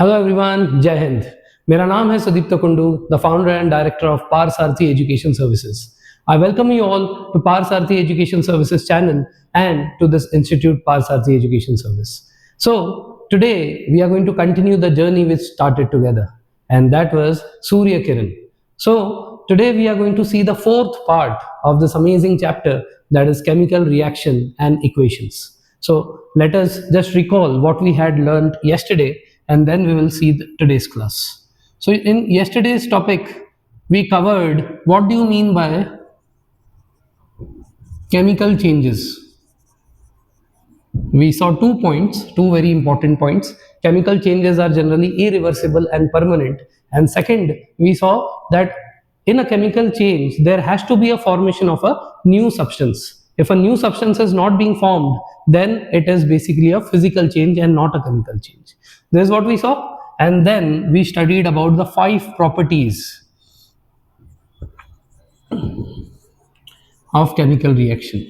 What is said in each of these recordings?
Hello everyone, जय हिंद। मेरा नाम है Sudipta Kundu, the founder and director of Parasarathi education services. I welcome you all to Parsarthi Education Services channel and to this institute Parsarthi Education Service. So today we are going to continue the journey which started together, and that was Surya Kiran. So today we are going to see the fourth part of this amazing chapter, that is chemical reaction and equations. So let us just recall what we had learned yesterday, and then we will see today's class. So in yesterday's topic, we covered what do you mean by chemical changes. We saw 2 points, two very important points. Chemical changes are generally irreversible and permanent. And second, we saw that in a chemical change, there has to be a formation of a new substance. If a new substance is not being formed, then it is basically a physical change and not a chemical change. This is what we saw. And then we studied about the 5 properties of chemical reaction.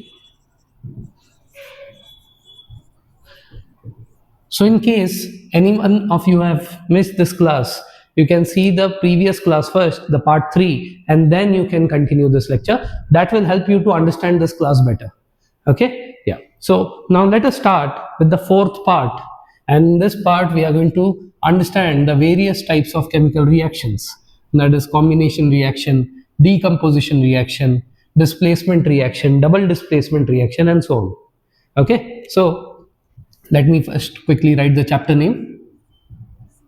So in case anyone of you have missed this class, you can see the previous class first, the part 3, and then you can continue this lecture. That will help you to understand this class better. Okay? Yeah. So now let us start with the 4th part. And in this part, we are going to understand the various types of chemical reactions. That is combination reaction, decomposition reaction, displacement reaction, double displacement reaction, and so on. Okay? So let me first quickly write the chapter name.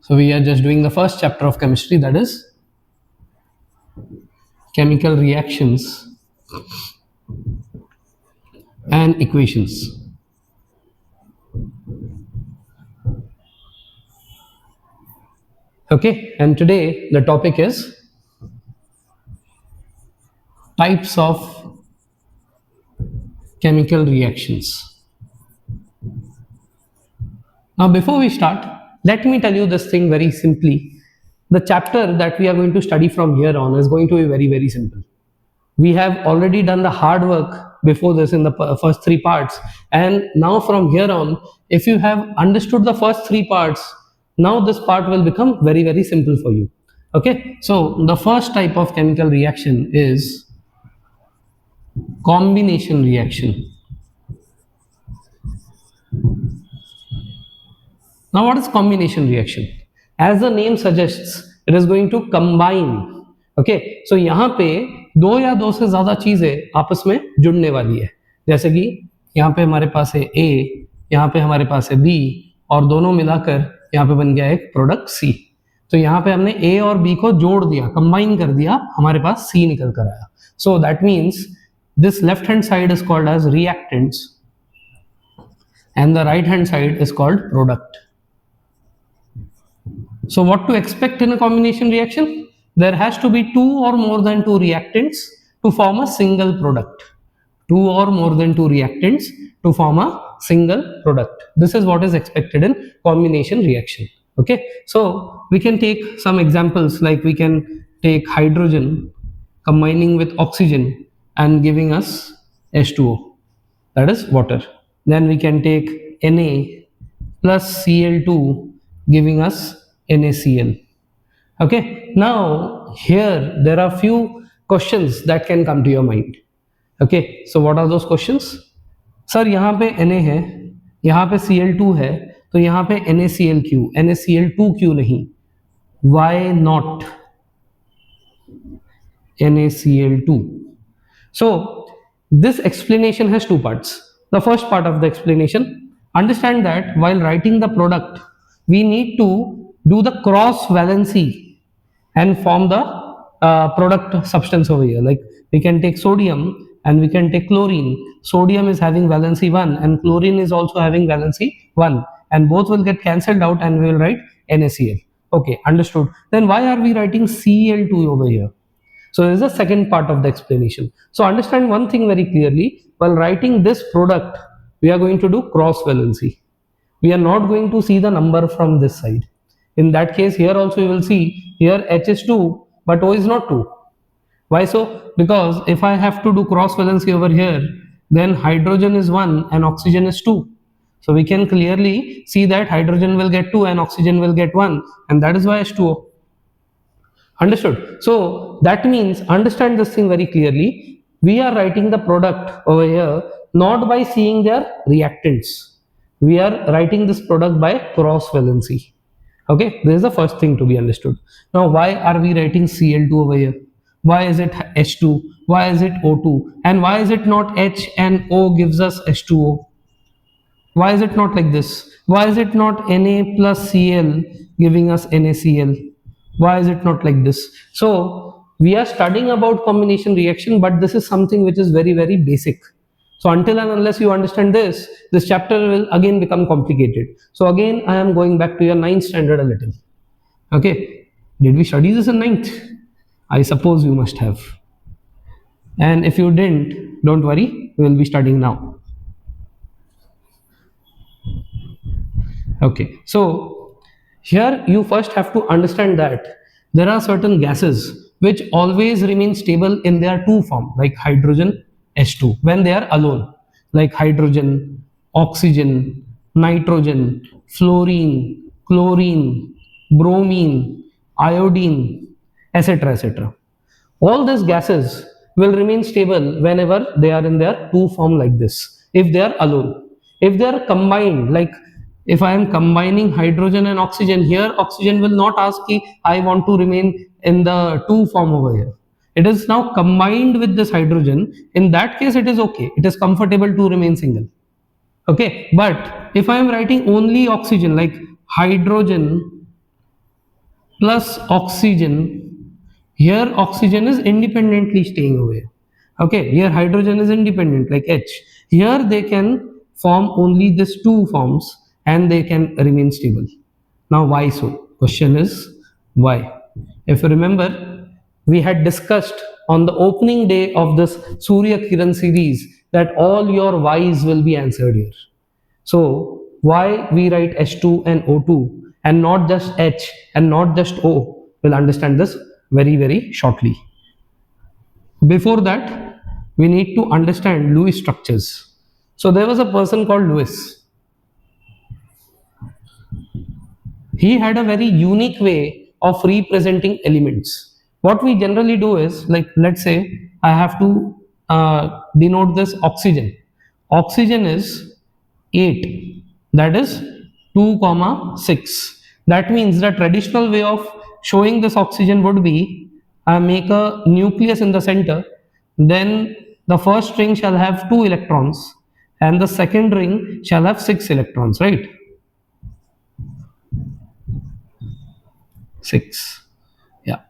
So we are just doing the first chapter of chemistry, that is chemical reactions and equations. Okay, and today the topic is types of chemical reactions. Now before we start, let me tell you this thing very simply. The chapter that we are going to study from here on is going to be very, very simple. We have already done the hard work before this in the first 3 parts, and now from here on, if you have understood the first 3 parts, now this part will become very, very simple for you. Okay, so the first type of chemical reaction is combination reaction. Now what is combination reaction? As the name suggests, it is going to combine. Okay, so यहाँ पे 2 या 2 से ज़्यादा चीज़ें आपस में जुड़ने वाली है. जैसे कि यहाँ पे हमारे पास है A, यहाँ पे हमारे पास है B, और दोनों मिलाकर यहाँ पे बन गया एक प्रोडक्ट C. तो यहाँ पे हमने A और B को जोड़ दिया, कंबाइन कर दिया, हमारे पास C निकल कर आया. So that means this left hand side is called as reactants and the right hand side is called product. So what to expect in a combination reaction? There has to be 2 or more than 2 reactants to form a single product. 2 or more than 2 reactants to form a single product. This is what is expected in combination reaction. Okay, so we can take some examples, like we can take hydrogen combining with oxygen and giving us H2O, that is water. Then we can take Na plus Cl2 giving us NaCl. Okay, now here there are few questions that can come to your mind. Okay, so what are those questions? Sir, यहाँ पे Na है, यहाँ पे Cl2 है, तो यहाँ पे NaCl क्यों, NaCl2 क्यों नहीं? Why not NaCl2? So this explanation has 2 parts. The first part of the explanation, understand that while writing the product, we need to do the cross valency and form the product substance over here. Like we can take sodium and we can take chlorine. Sodium is having valency 1 and chlorine is also having valency 1, and both will get cancelled out and we will write NaCl. Okay, understood. Then why are we writing Cl2 over here? So this is the second part of the explanation. So understand one thing very clearly, while writing this product, we are going to do cross valency. We are not going to see the number from this side. In that case, here also you will see, here H is 2, but O is not 2. Why so? Because if I have to do cross valency over here, then hydrogen is 1 and oxygen is 2. So we can clearly see that hydrogen will get 2 and oxygen will get 1, and that is why H2O. Understood? So that means understand this thing very clearly. We are writing the product over here not by seeing their reactants. We are writing this product by cross valency. Okay, this is the first thing to be understood. Now, why are we writing Cl2 over here? Why is it H2? Why is it O2? And why is it not H and O gives us H2O? Why is it not like this? Why is it not Na plus Cl giving us NaCl? Why is it not like this? So we are studying about combination reaction, but this is something which is very, very basic. So until and unless you understand this chapter will again become complicated. So again, I am going back to your 9th standard a little. Okay, did we study this in 9th? I suppose you must have. And if you didn't, don't worry, we will be studying now. Okay, so here you first have to understand that there are certain gases which always remain stable in their two form, like hydrogen H2 when they are alone, like hydrogen, oxygen, nitrogen, fluorine, chlorine, bromine, iodine, etc. etc. All these gases will remain stable whenever they are in their two form like this, if they are alone. If they are combined, like if I am combining hydrogen and oxygen, here oxygen will not ask ki, I want to remain in the two form over here. It is now combined with this hydrogen. In that case, it is okay. It is comfortable to remain single. Okay, but if I am writing only oxygen, like hydrogen plus oxygen, here oxygen is independently staying over here. Okay, here hydrogen is independent like H. Here they can form only these two forms and they can remain stable. Now why so? Question is why? If you remember, we had discussed on the opening day of this Surya Kiran series that all your whys will be answered here. So why we write H2 and O2 and not just H and not just O? We'll understand this very, very shortly. Before that, we need to understand Lewis structures. So there was a person called Lewis. He had a very unique way of representing elements. What we generally do is, like, let's say I have to denote this oxygen. Oxygen is 8, that is 2 comma 6. That means the traditional way of showing this oxygen would be I make a nucleus in the center, then the first ring shall have 2 electrons and the second ring shall have 6 electrons, right? 6, yeah.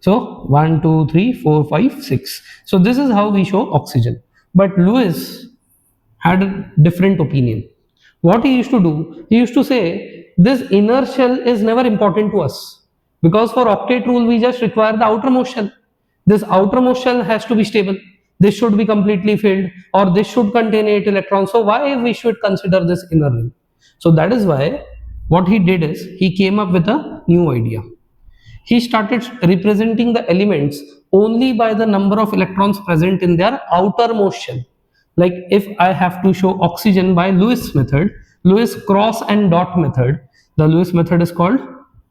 So 1 2 3 4 5 6. So this is how we show oxygen. But Lewis had a different opinion. What he used to do, he used to say this inner shell is never important to us, because for octet rule we just require the outermost shell. This outermost shell has to be stable. This should be completely filled, or this should contain 8 electrons. So why we should consider this inner ring? So that is why what he did is he came up with a new idea. He started representing the elements only by the number of electrons present in their outermost shell. Like if I have to show oxygen by Lewis method, Lewis cross and dot method, the Lewis method is called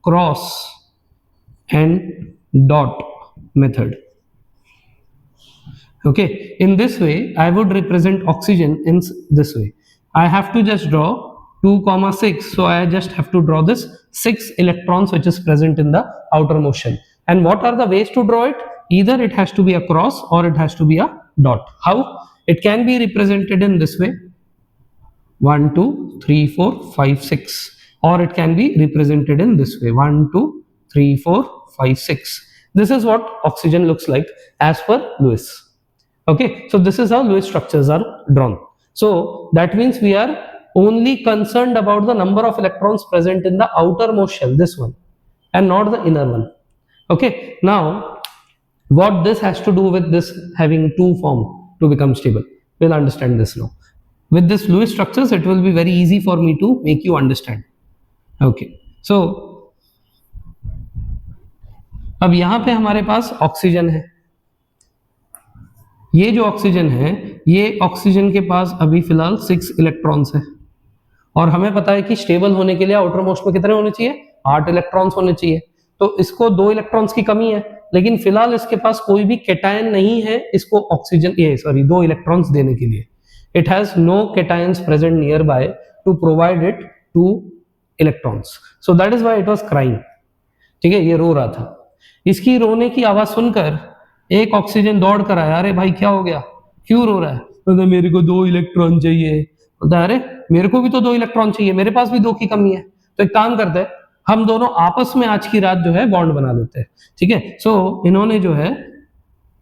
cross and dot method. Okay, in this way I would represent oxygen in this way. I have to just draw 2 comma 6, so I just have to draw this 6 electrons which is present in the outermost shell. And what are the ways to draw it? Either it has to be a cross or it has to be a dot. How? It can be represented in this way, 1 2 3 4 5 6, or it can be represented in this way, 1 2 3 4 5 6. This is what oxygen looks like as per Lewis. Okay, so this is how Lewis structures are drawn. So that means we are only concerned about the number of electrons present in the outermost shell, this one, and not the inner one. Okay, now what this has to do with this having two form to become stable, we'll understand this now. With this Lewis structures, it will be very easy for me to make you understand. Okay, so अब यहाँ पे हमारे पास oxygen है. ये जो oxygen है ये oxygen के पास अभी फिलहाल 6 इलेक्ट्रॉन्स है और हमें पता है कि स्टेबल होने के लिए आउटर मोस्ट में कितने होने चाहिए, 8 इलेक्ट्रॉन्स होने चाहिए। तो इसको 2 इलेक्ट्रॉन्स की कमी है, लेकिन फिलहाल इसके पास कोई भी कैटायन नहीं है इसको ऑक्सीजन 2 इलेक्ट्रॉन्स देने के लिए। It has no cations present nearby to provide it 2 electrons, so that is why it was crying. ठीक है, ये रो रहा था। इसकी रोने की आवाज सुनकर एक ऑक्सीजन दौड़ कर आया, अरे भाई क्या हो गया, क्यों रो रहा है? तो मेरे को 2 इलेक्ट्रॉन चाहिए। बोलता अरे मेरे को भी तो 2 इलेक्ट्रॉन चाहिए, मेरे पास भी 2 की कमी है। तो एक काम करते हैं, हम दोनों आपस में आज की रात जो है बॉन्ड बना लेते हैं। ठीक है, सो इन्होंने जो है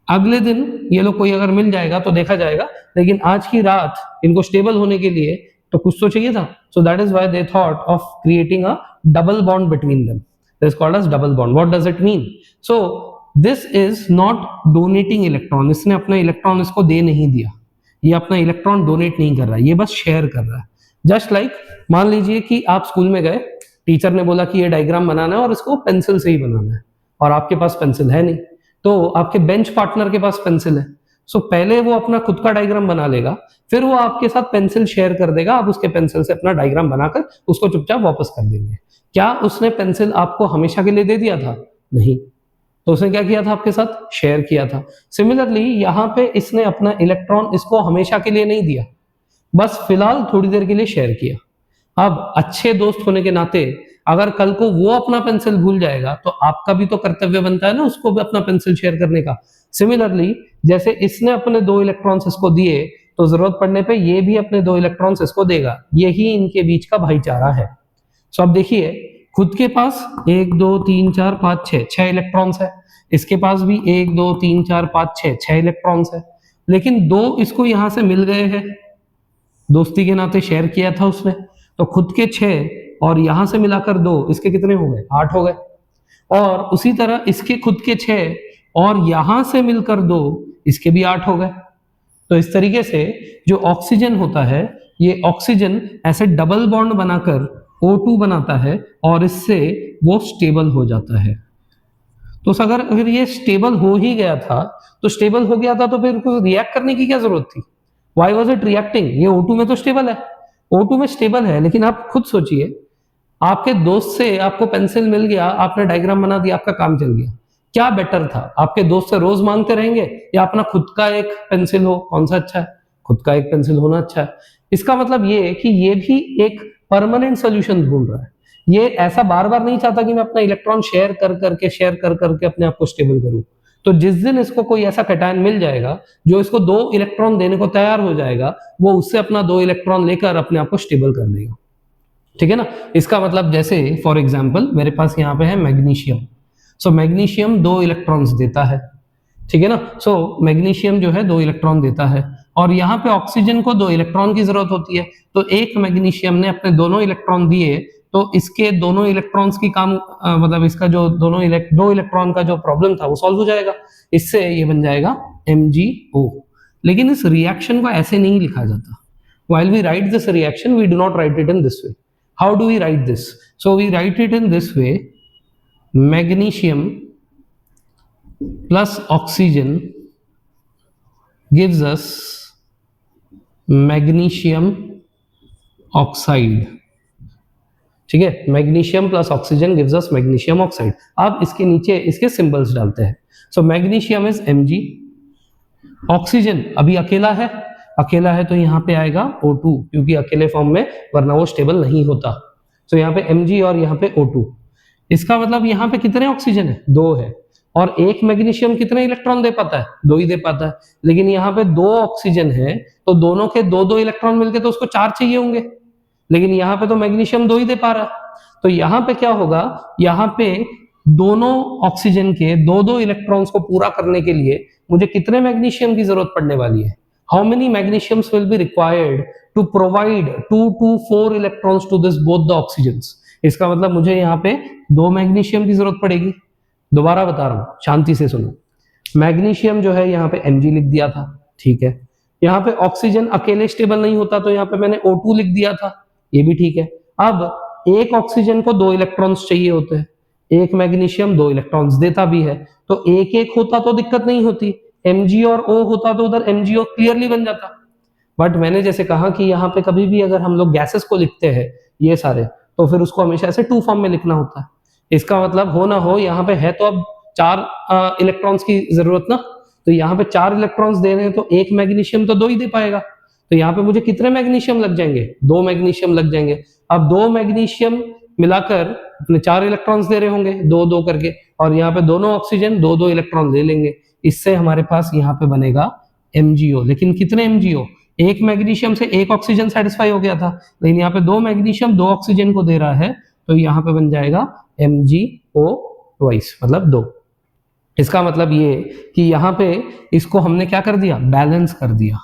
अगले दिन ये लोग कोई अगर मिल जाएगा तो देखा जाएगा, लेकिन आज की रात इनको स्टेबल होने के लिए तो कुछ तो चाहिए था। So that is why they thought of creating a double bond between them. This called as double bond. What does it mean? So this is not donating electron, इसने अपना इलेक्ट्रॉन इसको दे नहीं दिया, ये अपना इलेक्ट्रॉन डोनेट नहीं कर रहा है, ये बस शेयर कर रहा है। जस्ट लाइक मान लीजिए कि आप स्कूल में गए, टीचर ने बोला कि ये डायग्राम बनाना है और इसको पेंसिल से ही बनाना है, और आपके पास पेंसिल है नहीं, तो आपके बेंच पार्टनर के पास पेंसिल है। सो पहले वो अपना खुद का डायग्राम बना लेगा, फिर वो आपके साथ पेंसिल शेयर कर देगा, आप उसके पेंसिल से अपना डायग्राम बनाकर उसको चुपचाप वापस कर देंगे। क्या उसने पेंसिल आपको हमेशा के लिए दे दिया था? नहीं। तो उसने क्या किया था? आपके साथ शेयर किया था। सिमिलरली यहाँ पे इसने अपना इलेक्ट्रॉन इसको हमेशा के लिए नहीं दिया, बस फिलहाल थोड़ी देर के लिए शेयर किया। अब अच्छे दोस्त होने के नाते अगर कल को वो अपना पेंसिल भूल जाएगा तो आपका भी तो कर्तव्य बनता है ना उसको भी अपना पेंसिल शेयर करने का। सिमिलरली जैसे इसने अपने 2 इलेक्ट्रॉन्स इसको दिए, तो जरूरत पड़ने पे ये भी अपने 2 इलेक्ट्रॉन्स इसको देगा। यही इनके बीच का भाईचारा है। सो अब देखिए, खुद के पास 1 2 3 4 5 6 इलेक्ट्रॉन्स है, इसके पास भी 1 2 3 4 5 6 इलेक्ट्रॉन्स है, लेकिन 2 इसको यहां से मिल गए हैं, दोस्ती के नाते शेयर किया था उसने, तो खुद के 6 और यहां से मिलाकर 2, इसके कितने हो गए? 8 हो गए। और उसी तरह इसके खुद के 6 और यहां से मिलकर 2, इसके भी 8 हो गए। तो इस तरीके से जो ऑक्सीजन होता है, ये ऑक्सीजन ऐसे डबल बॉन्ड बनाकर O2 बनाता है और इससे वो स्टेबल हो जाता है। तो अगर ये स्टेबल हो ही गया था, तो स्टेबल हो गया था तो फिर कुछ रिएक्ट करने की क्या जरूरत थी? Why was it reacting? ये O2 में तो स्टेबल है, O2 में स्टेबल है, लेकिन आप खुद सोचिए, आपके दोस्त से आपको पेंसिल मिल गया, आपने डायग्राम बना दिया, आपका काम चल गया। क्या बेटर था? आपके दोस्त से रोज मांगते रहेंगे या अपना खुद का एक पेंसिल हो? कौन सा अच्छा है? खुद का एक पेंसिल होना अच्छा है। इसका मतलब ये है कि ये भी एक परमानेंट सोल्यूशन ढूंढ रहा है। ये ऐसा बार बार नहीं चाहता कि मैं अपना इलेक्ट्रॉन शेयर कर करके अपने आप को स्टेबल करूं। तो जिस दिन इसको कोई ऐसा कैटायन मिल जाएगा जो इसको 2 इलेक्ट्रॉन देने को तैयार हो जाएगा, वो उससे अपना 2 इलेक्ट्रॉन लेकर अपने आप को स्टेबल कर देगा। ठीक है ना? इसका मतलब जैसे फॉर एग्जांपल मेरे पास यहाँ पे है मैग्नीशियम। सो मैग्नीशियम 2 इलेक्ट्रॉन्स देता है। ठीक है ना? सो मैग्नीशियम जो है 2 इलेक्ट्रॉन देता है, और यहाँ पे ऑक्सीजन को 2 इलेक्ट्रॉन की जरूरत होती है। तो एक मैग्नीशियम ने अपने दोनों इलेक्ट्रॉन दिए, तो इसके दोनों इलेक्ट्रॉन्स की काम मतलब इसका जो 2 इलेक्ट्रॉन का जो प्रॉब्लम था वो सॉल्व हो जाएगा। इससे ये बन जाएगा MgO। लेकिन इस रिएक्शन को ऐसे नहीं लिखा जाता। While we write this reaction, we do not write it in this way. How do we write this? So we write it in this way: magnesium plus oxygen gives us magnesium oxide. ठीक है, magnesium plus oxygen gives us magnesium oxide. अब इसके नीचे इसके symbols डालते हैं। सो magnesium is Mg, oxygen अभी अकेला है तो यहाँ पे आएगा O2, क्योंकि अकेले फॉर्म में वरना वो स्टेबल नहीं होता। तो यहाँ पे Mg और यहाँ पे O2। इसका मतलब यहाँ पे कितने ऑक्सीजन है? 2 है। और एक मैग्नीशियम कितने इलेक्ट्रॉन दे पाता है? 2 ही दे पाता है। लेकिन यहाँ पे 2 ऑक्सीजन है, तो दोनों के 2 इलेक्ट्रॉन मिलके तो उसको 4 चाहिए होंगे, लेकिन यहाँ पे तो मैग्नीशियम 2 ही दे पा रहा है। तो यहाँ पे क्या होगा? यहाँ पे दोनों ऑक्सीजन के 2 इलेक्ट्रॉन्स को पूरा करने के लिए मुझे कितने मैग्नीशियम की जरूरत पड़ने वाली है? How many magnesiums will be required to provide 2 to 4 electrons to this both the oxygens? इसका मतलब मुझे यहाँ पे 2 मैग्नीशियम की जरूरत पड़ेगी। दोबारा बता रहा हूँ, शांति से सुनो। मैग्नीशियम जो है यहाँ पे Mg लिख दिया था, ठीक है। यहाँ पे ऑक्सीजन अकेले स्टेबल नहीं होता, तो यहाँ पे मैंने O2 लिख दिया था, ये भी ठीक है। अब एक ऑक्सीजन को 2 इलेक्ट्रॉन्स चाहिए होते हैं, एक मैग्नीशियम 2 इलेक्ट्रॉन्स देता भी है, तो एक एक होता तो दिक्कत नहीं होती। Mg और O होता तो उधर MgO क्लियरली बन जाता। बट मैंने जैसे कहा कि यहाँ पे कभी भी अगर हम लोग गैसेस को लिखते हैं ये सारे, तो फिर उसको हमेशा ऐसे 2 फॉर्म में लिखना होता है। इसका मतलब हो ना हो यहाँ पे है तो अब 4 इलेक्ट्रॉन्स की जरूरत ना, तो यहाँ पे 4 इलेक्ट्रॉन्स दे रहे हैं तो एक मैग्नीशियम तो 2 ही दे पाएगा, तो यहाँ पे मुझे कितने मैग्नीशियम लग जाएंगे, 2 मैग्नीशियम लग जाएंगे। अब 2 मैग्नीशियम मिलाकर अपने 4 इलेक्ट्रॉन्स दे रहे होंगे 2-2 करके, और यहाँ पे दोनों ऑक्सीजन 2-2 इलेक्ट्रॉन ले लेंगे। इससे हमारे पास यहाँ पे बनेगा MgO। लेकिन कितने MgO? एक मैग्नीशियम से एक ऑक्सीजन सेटिस्फाई हो गया था, लेकिन यहाँ पे 2 मैग्नीशियम 2 ऑक्सीजन को दे रहा है, तो यहाँ पे बन जाएगा MgO ट्वाइस, मतलब 2। इसका मतलब ये कि यहाँ पे इसको हमने क्या कर दिया, बैलेंस कर दिया।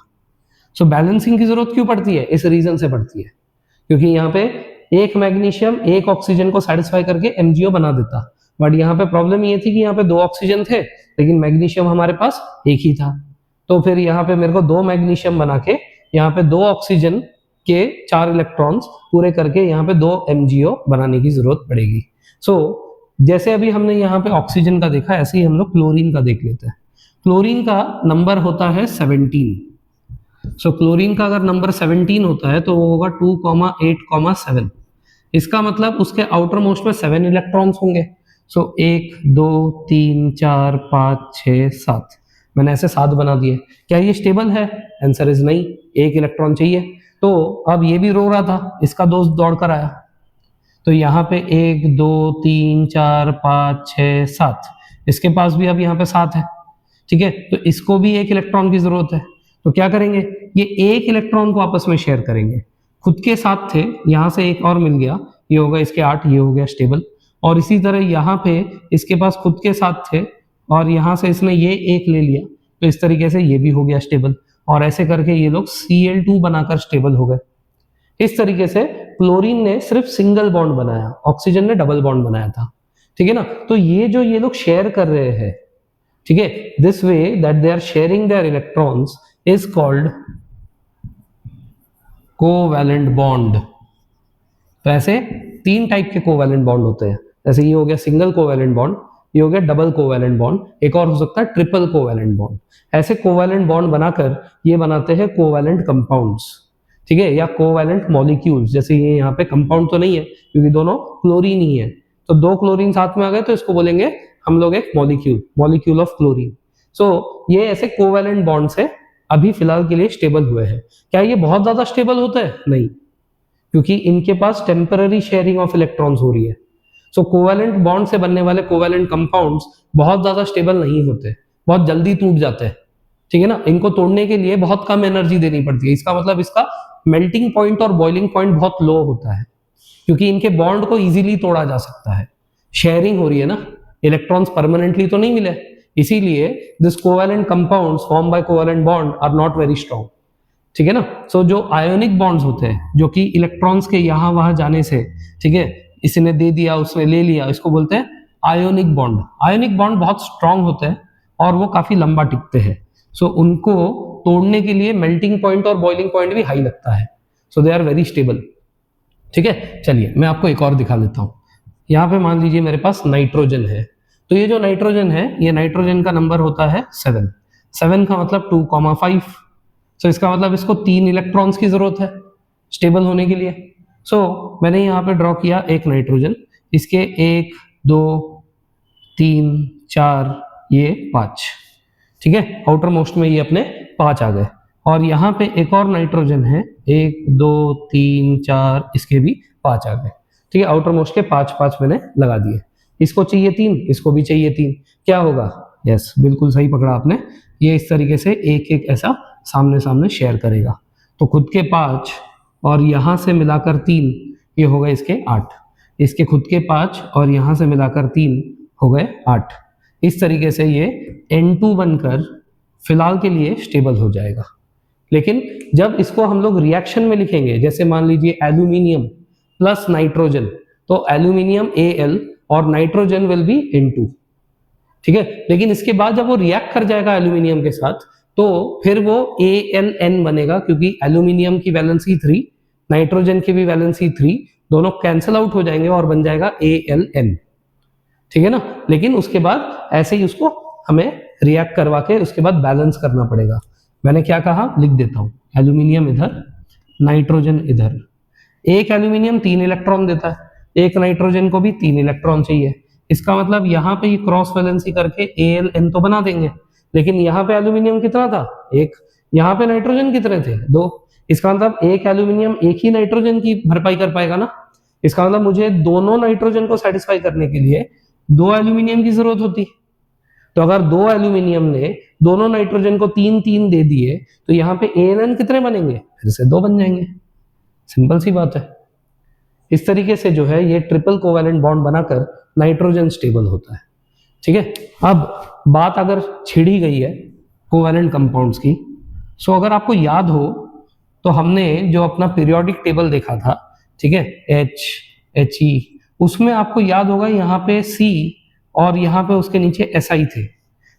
सो बैलेंसिंग की जरूरत क्यों पड़ती है? इस रीजन से पड़ती है क्योंकि यहाँ पे एक मैग्नीशियम एक ऑक्सीजन को सेटिस्फाई करके MgO बना देता, बट यहाँ पे प्रॉब्लम ये थी कि यहाँ पे 2 ऑक्सीजन थे लेकिन मैग्नीशियम हमारे पास एक ही था, तो फिर यहाँ पे मेरे को 2 मैग्नीशियम बना के यहाँ पे 2 ऑक्सीजन के 4 इलेक्ट्रॉन्स पूरे करके यहाँ पे 2 MgO बनाने की जरूरत पड़ेगी। सो जैसे अभी हमने यहाँ पे ऑक्सीजन का देखा, ऐसे ही हम लोग क्लोरीन का देख लेते हैं। क्लोरीन का नंबर होता है 17। सो क्लोरीन का अगर नंबर 17 होता है तो वो होगा 2,8,7। इसका मतलब उसके आउटर मोस्ट में 7 इलेक्ट्रॉन्स होंगे। सो 1 2 3 4 5 6 7, मैंने ऐसे 7 बना दिए। क्या ये स्टेबल है? आंसर इज नहीं, एक इलेक्ट्रॉन चाहिए। तो अब ये भी रो रहा था, इसका दोस्त दौड़ कर आया, तो यहाँ पे 1 2 3 4 5 6 7, इसके पास भी अब यहाँ पे 7 है, ठीक है। तो इसको भी एक इलेक्ट्रॉन की जरूरत है, तो क्या करेंगे, ये एक इलेक्ट्रॉन को आपस में शेयर करेंगे। खुद के 7 थे, यहाँ से एक और मिल गया, ये होगा इसके 8, ये हो गया स्टेबल। और इसी तरह यहाँ पे इसके पास खुद के 7 थे और यहाँ से इसने ये एक ले लिया, तो इस तरीके से ये भी हो गया स्टेबल, और ऐसे करके ये लोग Cl2 बनाकर स्टेबल हो गए। इस तरीके से क्लोरीन ने सिर्फ सिंगल बॉन्ड बनाया, ऑक्सीजन ने डबल बॉन्ड बनाया था, ठीक है ना। तो ये जो ये लोग शेयर कर रहे हैं, ठीक है, this way that they are sharing their electrons is called covalent bond. तो ऐसे 3 टाइप के कोवैलेंट बॉन्ड होते हैं, जैसे ये हो गया सिंगल कोवैलेंट बॉन्ड, ये हो गया डबल कोवैलेंट बॉन्ड, एक और हो सकता है ट्रिपल कोवैलेंट बॉन्ड। ऐसे कोवैलेंट बॉन्ड बनाकर ये बनाते हैं कोवैलेंट कंपाउंड्स, ठीक है, या कोवैलेंट मॉलिक्यूल्स। जैसे ये यहाँ पे कंपाउंड तो नहीं है क्योंकि दोनों क्लोरीन ही है, तो 2 क्लोरीन साथ में आ गए तो इसको बोलेंगे हम लोग एक मॉलिक्यूल ऑफ क्लोरीन। सो ये ऐसे कोवैलेंट बॉन्ड से अभी फिलहाल के लिए स्टेबल हुए हैं। क्या ये बहुत ज्यादा स्टेबल होता है? नहीं, क्योंकि इनके पास टेम्पररी शेयरिंग ऑफ इलेक्ट्रॉन्स हो रही है। सो कोवैलेंट बॉन्ड से बनने वाले कोवैलेंट कंपाउंड्स बहुत ज्यादा स्टेबल नहीं होते, बहुत जल्दी टूट जाते हैं, ठीक है ना। इनको तोड़ने के लिए बहुत कम एनर्जी देनी पड़ती है। इसका मतलब इसका मेल्टिंग पॉइंट और बॉइलिंग पॉइंट बहुत लो होता है, क्योंकि इनके बॉन्ड को इजीली तोड़ा जा सकता है, शेयरिंग हो रही है ना, इलेक्ट्रॉन्स परमानेंटली तो नहीं मिले, इसीलिए this covalent compounds form by covalent bond are not very strong, ठीक है ना। सो जो आयोनिक बॉन्ड्स होते हैं, जो कि इलेक्ट्रॉन्स के यहां वहां जाने से, ठीक है, इसने दे दिया उसने ले लिया, इसको बोलते हैं आयोनिक बॉन्ड। आयोनिक बॉन्ड बहुत स्ट्रांग होते हैं और वो काफी लंबा टिकते हैं। सो उनको तोड़ने के लिए मेल्टिंग पॉइंट और बॉइलिंग पॉइंट भी हाई लगता है, सो दे आर वेरी स्टेबल, ठीक है। चलिए मैं आपको एक और दिखा देता हूं। यहाँ पे मान लीजिए मेरे पास नाइट्रोजन है, तो ये जो नाइट्रोजन है, ये नाइट्रोजन का नंबर होता है 7। 7 का मतलब 2,5। सो इसका मतलब इसको 3 इलेक्ट्रॉन्स की जरूरत है स्टेबल होने के लिए। सो मैंने यहाँ पे ड्रॉ किया एक नाइट्रोजन, इसके 1 2 3 4 ये 5, ठीक है, आउटर मोस्ट में ये अपने 5 आ गए। और यहाँ पे एक और नाइट्रोजन है, 1 2 3 4, इसके भी 5 आ गए, ठीक है, आउटर मोस्ट के 5 मैंने लगा दिए। इसको चाहिए 3, इसको भी चाहिए 3, क्या होगा? यस, बिल्कुल सही पकड़ा आपने, ये इस तरीके से एक एक ऐसा सामने सामने शेयर करेगा। तो खुद के 5 और यहाँ से मिलाकर 3, ये हो गए इसके 8, इसके खुद के 5 और यहाँ से मिलाकर 3 हो गए 8। इस तरीके से ये N2 बनकर फिलहाल के लिए स्टेबल हो जाएगा। लेकिन जब इसको हम लोग रिएक्शन में लिखेंगे, जैसे मान लीजिए एल्यूमिनियम प्लस नाइट्रोजन, तो एल्यूमिनियम Al और नाइट्रोजन विल बी N2, ठीक है। लेकिन इसके बाद जब वो रिएक्ट कर जाएगा एल्यूमिनियम के साथ, तो फिर वो AlN बनेगा, क्योंकि एल्यूमिनियम की वैलेंसी 3, नाइट्रोजन की भी वैलेंसी 3, दोनों कैंसिल आउट हो जाएंगे और बन जाएगा AlN, ठीक है ना। लेकिन उसके बाद ऐसे ही उसको हमें रिएक्ट करवा के उसके बाद बैलेंस करना पड़ेगा। मैंने क्या कहा, लिख देता हूं, एल्यूमिनियम इधर, नाइट्रोजन इधर। एक एल्यूमिनियम 3 इलेक्ट्रॉन देता है, एक नाइट्रोजन को भी 3 इलेक्ट्रॉन चाहिए। इसका मतलब यहाँ पे ये क्रॉस वैलेंसी करके AlN तो बना देंगे, लेकिन यहाँ पे एल्यूमिनियम कितना था, एक, यहाँ पे नाइट्रोजन कितने थे, 2। इसका मतलब एक एल्यूमिनियम एक ही नाइट्रोजन की भरपाई कर पाएगा ना। इसका मतलब मुझे दोनों नाइट्रोजन को सेटिस्फाई करने के लिए 2 एल्यूमिनियम की जरूरत होती। तो अगर 2 एल्यूमिनियम ने दोनों नाइट्रोजन को 3-3 दे दिए तो यहाँ पे AlN कितने बनेंगे, फिर से 2 बन जाएंगे। सिंपल सी बात है। इस तरीके से जो है ये ट्रिपल कोवैलेंट बॉन्ड बनाकर नाइट्रोजन स्टेबल होता है। ठीक है, अब बात अगर छिड़ी गई है कोवैलेंट कंपाउंड्स की, सो अगर आपको याद हो तो हमने जो अपना पीरियोडिक टेबल देखा था, ठीक है, HE, उसमें आपको याद होगा यहाँ पे C और यहाँ पे उसके नीचे SI थे।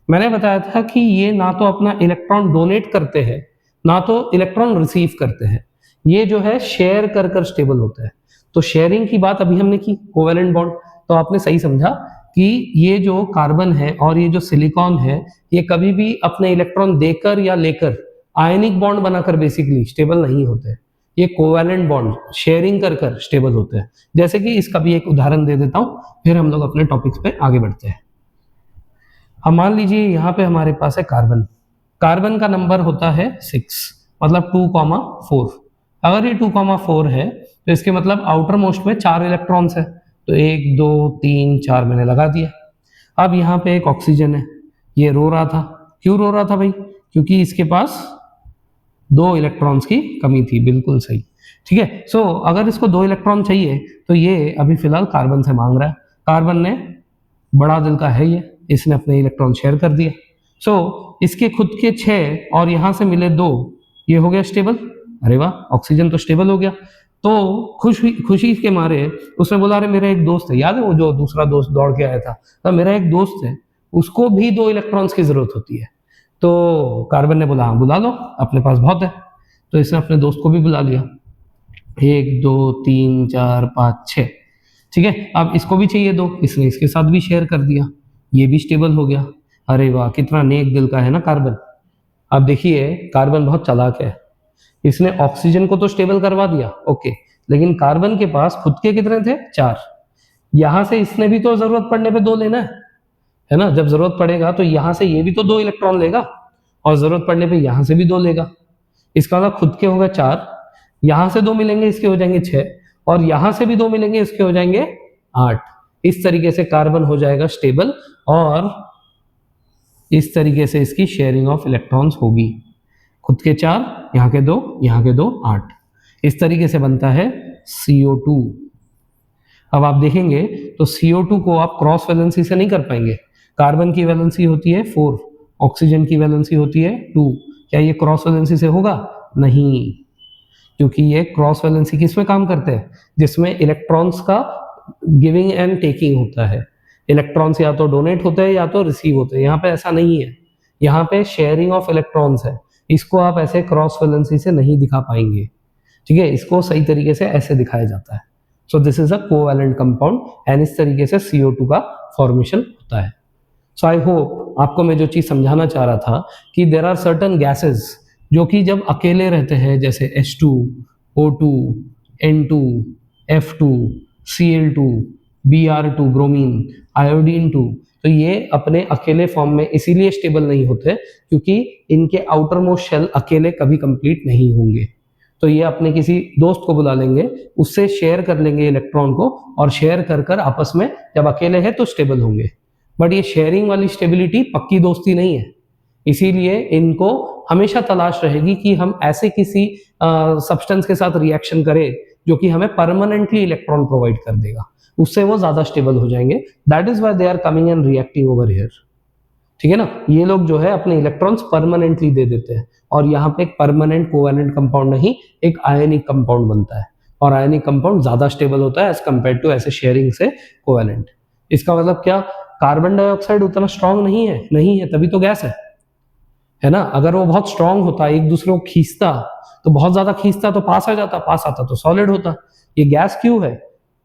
मैंने बताया था कि ये ना तो अपना इलेक्ट्रॉन डोनेट करते हैं ना तो इलेक्ट्रॉन रिसीव करते हैं, ये जो है शेयर कर कर स्टेबल होता है। तो शेयरिंग की बात अभी हमने की, कोवैलेंट बॉन्ड, तो आपने सही समझा कि ये जो कार्बन है और ये जो सिलिकॉन है ये कभी भी अपने इलेक्ट्रॉन देकर या लेकर आयनिक बॉन्ड बनाकर बेसिकली स्टेबल नहीं होते, ये कोवैलेंट बॉन्ड शेयरिंग कर कर स्टेबल होते हैं। जैसे कि इसका भी एक उदाहरण दे देता हूं, फिर हम लोग अपने टॉपिक्स पे आगे बढ़ते हैं। हम मान लीजिए यहाँ पे हमारे पास है कार्बन, कार्बन का नंबर होता है 6, मतलब 2,4। अगर ये 2,4 है तो इसके मतलब आउटर मोस्ट में 4 इलेक्ट्रॉन्स है, तो 1 2 3 4 मैंने लगा दिया। अब यहाँ पे एक ऑक्सीजन है, ये रो रहा था। क्यों रो रहा था भाई, क्योंकि इसके पास 2 इलेक्ट्रॉन्स की कमी थी, बिल्कुल सही। ठीक है, सो अगर इसको 2 इलेक्ट्रॉन चाहिए तो ये अभी फिलहाल कार्बन से मांग रहा है। कार्बन ने बड़ा दिल का है ये, इसने अपने इलेक्ट्रॉन शेयर कर दिया। सो इसके खुद के 6 और यहां से मिले 2, ये हो गया स्टेबल। अरे वाह, ऑक्सीजन तो स्टेबल हो गया। तो खुशी के मारे उसने बोला, अरे मेरा एक दोस्त है, याद है वो जो दूसरा दोस्त दौड़ के आया था, तो मेरा एक दोस्त है, उसको भी 2 इलेक्ट्रॉन्स की जरूरत होती है। तो कार्बन ने बोला, हाँ बुला लो, अपने पास बहुत है। तो इसने अपने दोस्त को भी बुला लिया, 1 2 3 4 5 6। ठीक है, अब इसको भी चाहिए 2, इसने इसके साथ भी शेयर कर दिया, ये भी स्टेबल हो गया। अरे वाह, कितना नेक दिल का है ना कार्बन। अब देखिए कार्बन बहुत चालाक है, इसने ऑक्सीजन को तो स्टेबल करवा दिया, ओके, लेकिन कार्बन के पास खुद के कितने थे, 4। यहां से इसने भी तो जरूरत पड़ने पे 2 लेना है ना, जब जरूरत पड़ेगा तो यहां से ये भी तो 2 इलेक्ट्रॉन लेगा और जरूरत पड़ने पे यहां से भी 2 लेगा। इसका मतलब खुद के हो गए 4, यहां से 2 मिलेंगे इसके हो जाएंगे 6, और यहां से भी 2 मिलेंगे इसके हो जाएंगे 8। इस तरीके से कार्बन हो जाएगा स्टेबल और इस तरीके से इसकी शेयरिंग ऑफ इलेक्ट्रॉन्स होगी। खुद के 4, यहाँ के 2, यहाँ के 2, 8। इस तरीके से बनता है CO2। अब आप देखेंगे तो CO2 को आप क्रॉस वैलेंसी से नहीं कर पाएंगे। कार्बन की वैलेंसी होती है 4, ऑक्सीजन की वैलेंसी होती है 2। क्या ये क्रॉस वैलेंसी से होगा? नहीं, क्योंकि ये क्रॉस वैलेंसी किसमें काम करते हैं, जिसमें इलेक्ट्रॉन्स का गिविंग एंड टेकिंग होता है। इलेक्ट्रॉन्स या तो डोनेट होते हैं या तो रिसीव होते हैं। यहाँ पे ऐसा नहीं है, यहाँ पे शेयरिंग ऑफ इलेक्ट्रॉन्स है। इसको आप ऐसे क्रॉस वैलेंसी से नहीं दिखा पाएंगे। ठीक है, इसको सही तरीके से ऐसे दिखाया जाता है। So this is a covalent compound and इस तरीके से CO2 का फॉर्मेशन होता है। सो आई होप आपको मैं जो चीज समझाना चाह रहा था कि देयर आर सर्टन गैसेस जो कि जब अकेले रहते हैं, जैसे H2, O2, N2, F2, Cl2, Br2 bromine, iodine 2, तो ये अपने अकेले फॉर्म में इसीलिए स्टेबल नहीं होते क्योंकि इनके आउटर मोस्ट शेल अकेले कभी कंप्लीट नहीं होंगे। तो ये अपने किसी दोस्त को बुला लेंगे, उससे शेयर कर लेंगे इलेक्ट्रॉन को, और शेयर कर कर आपस में जब अकेले है तो स्टेबल होंगे। बट ये शेयरिंग वाली स्टेबिलिटी पक्की दोस्ती नहीं है, इसीलिए इनको हमेशा तलाश रहेगी कि हम ऐसे किसी सब्सटेंस के साथ रिएक्शन करें जो कि हमें परमानेंटली इलेक्ट्रॉन प्रोवाइड कर देगा, उससे वो ज्यादा स्टेबल हो जाएंगे। That is why they are coming and reacting over here. ठीक है ना, ये लोग जो है अपने इलेक्ट्रॉन्स परमानेंटली दे देते हैं, और यहाँ पे एक परमानेंट कोवैलेंट कंपाउंड नहीं, एक आयनिक कंपाउंड बनता है, और आयनिक कंपाउंड ज्यादा स्टेबल होता है एज कंपेयर टू ऐसे शेयरिंग से कोवैलेंट। इसका मतलब क्या, कार्बन डाइऑक्साइड उतना स्ट्रांग नहीं है? नहीं है, तभी तो गैस है ना। अगर वो बहुत स्ट्रांग होता, एक दूसरे को खींचता, तो बहुत ज्यादा खींचता तो पास आ जाता, पास आता तो सॉलिड होता। ये गैस क्यों है,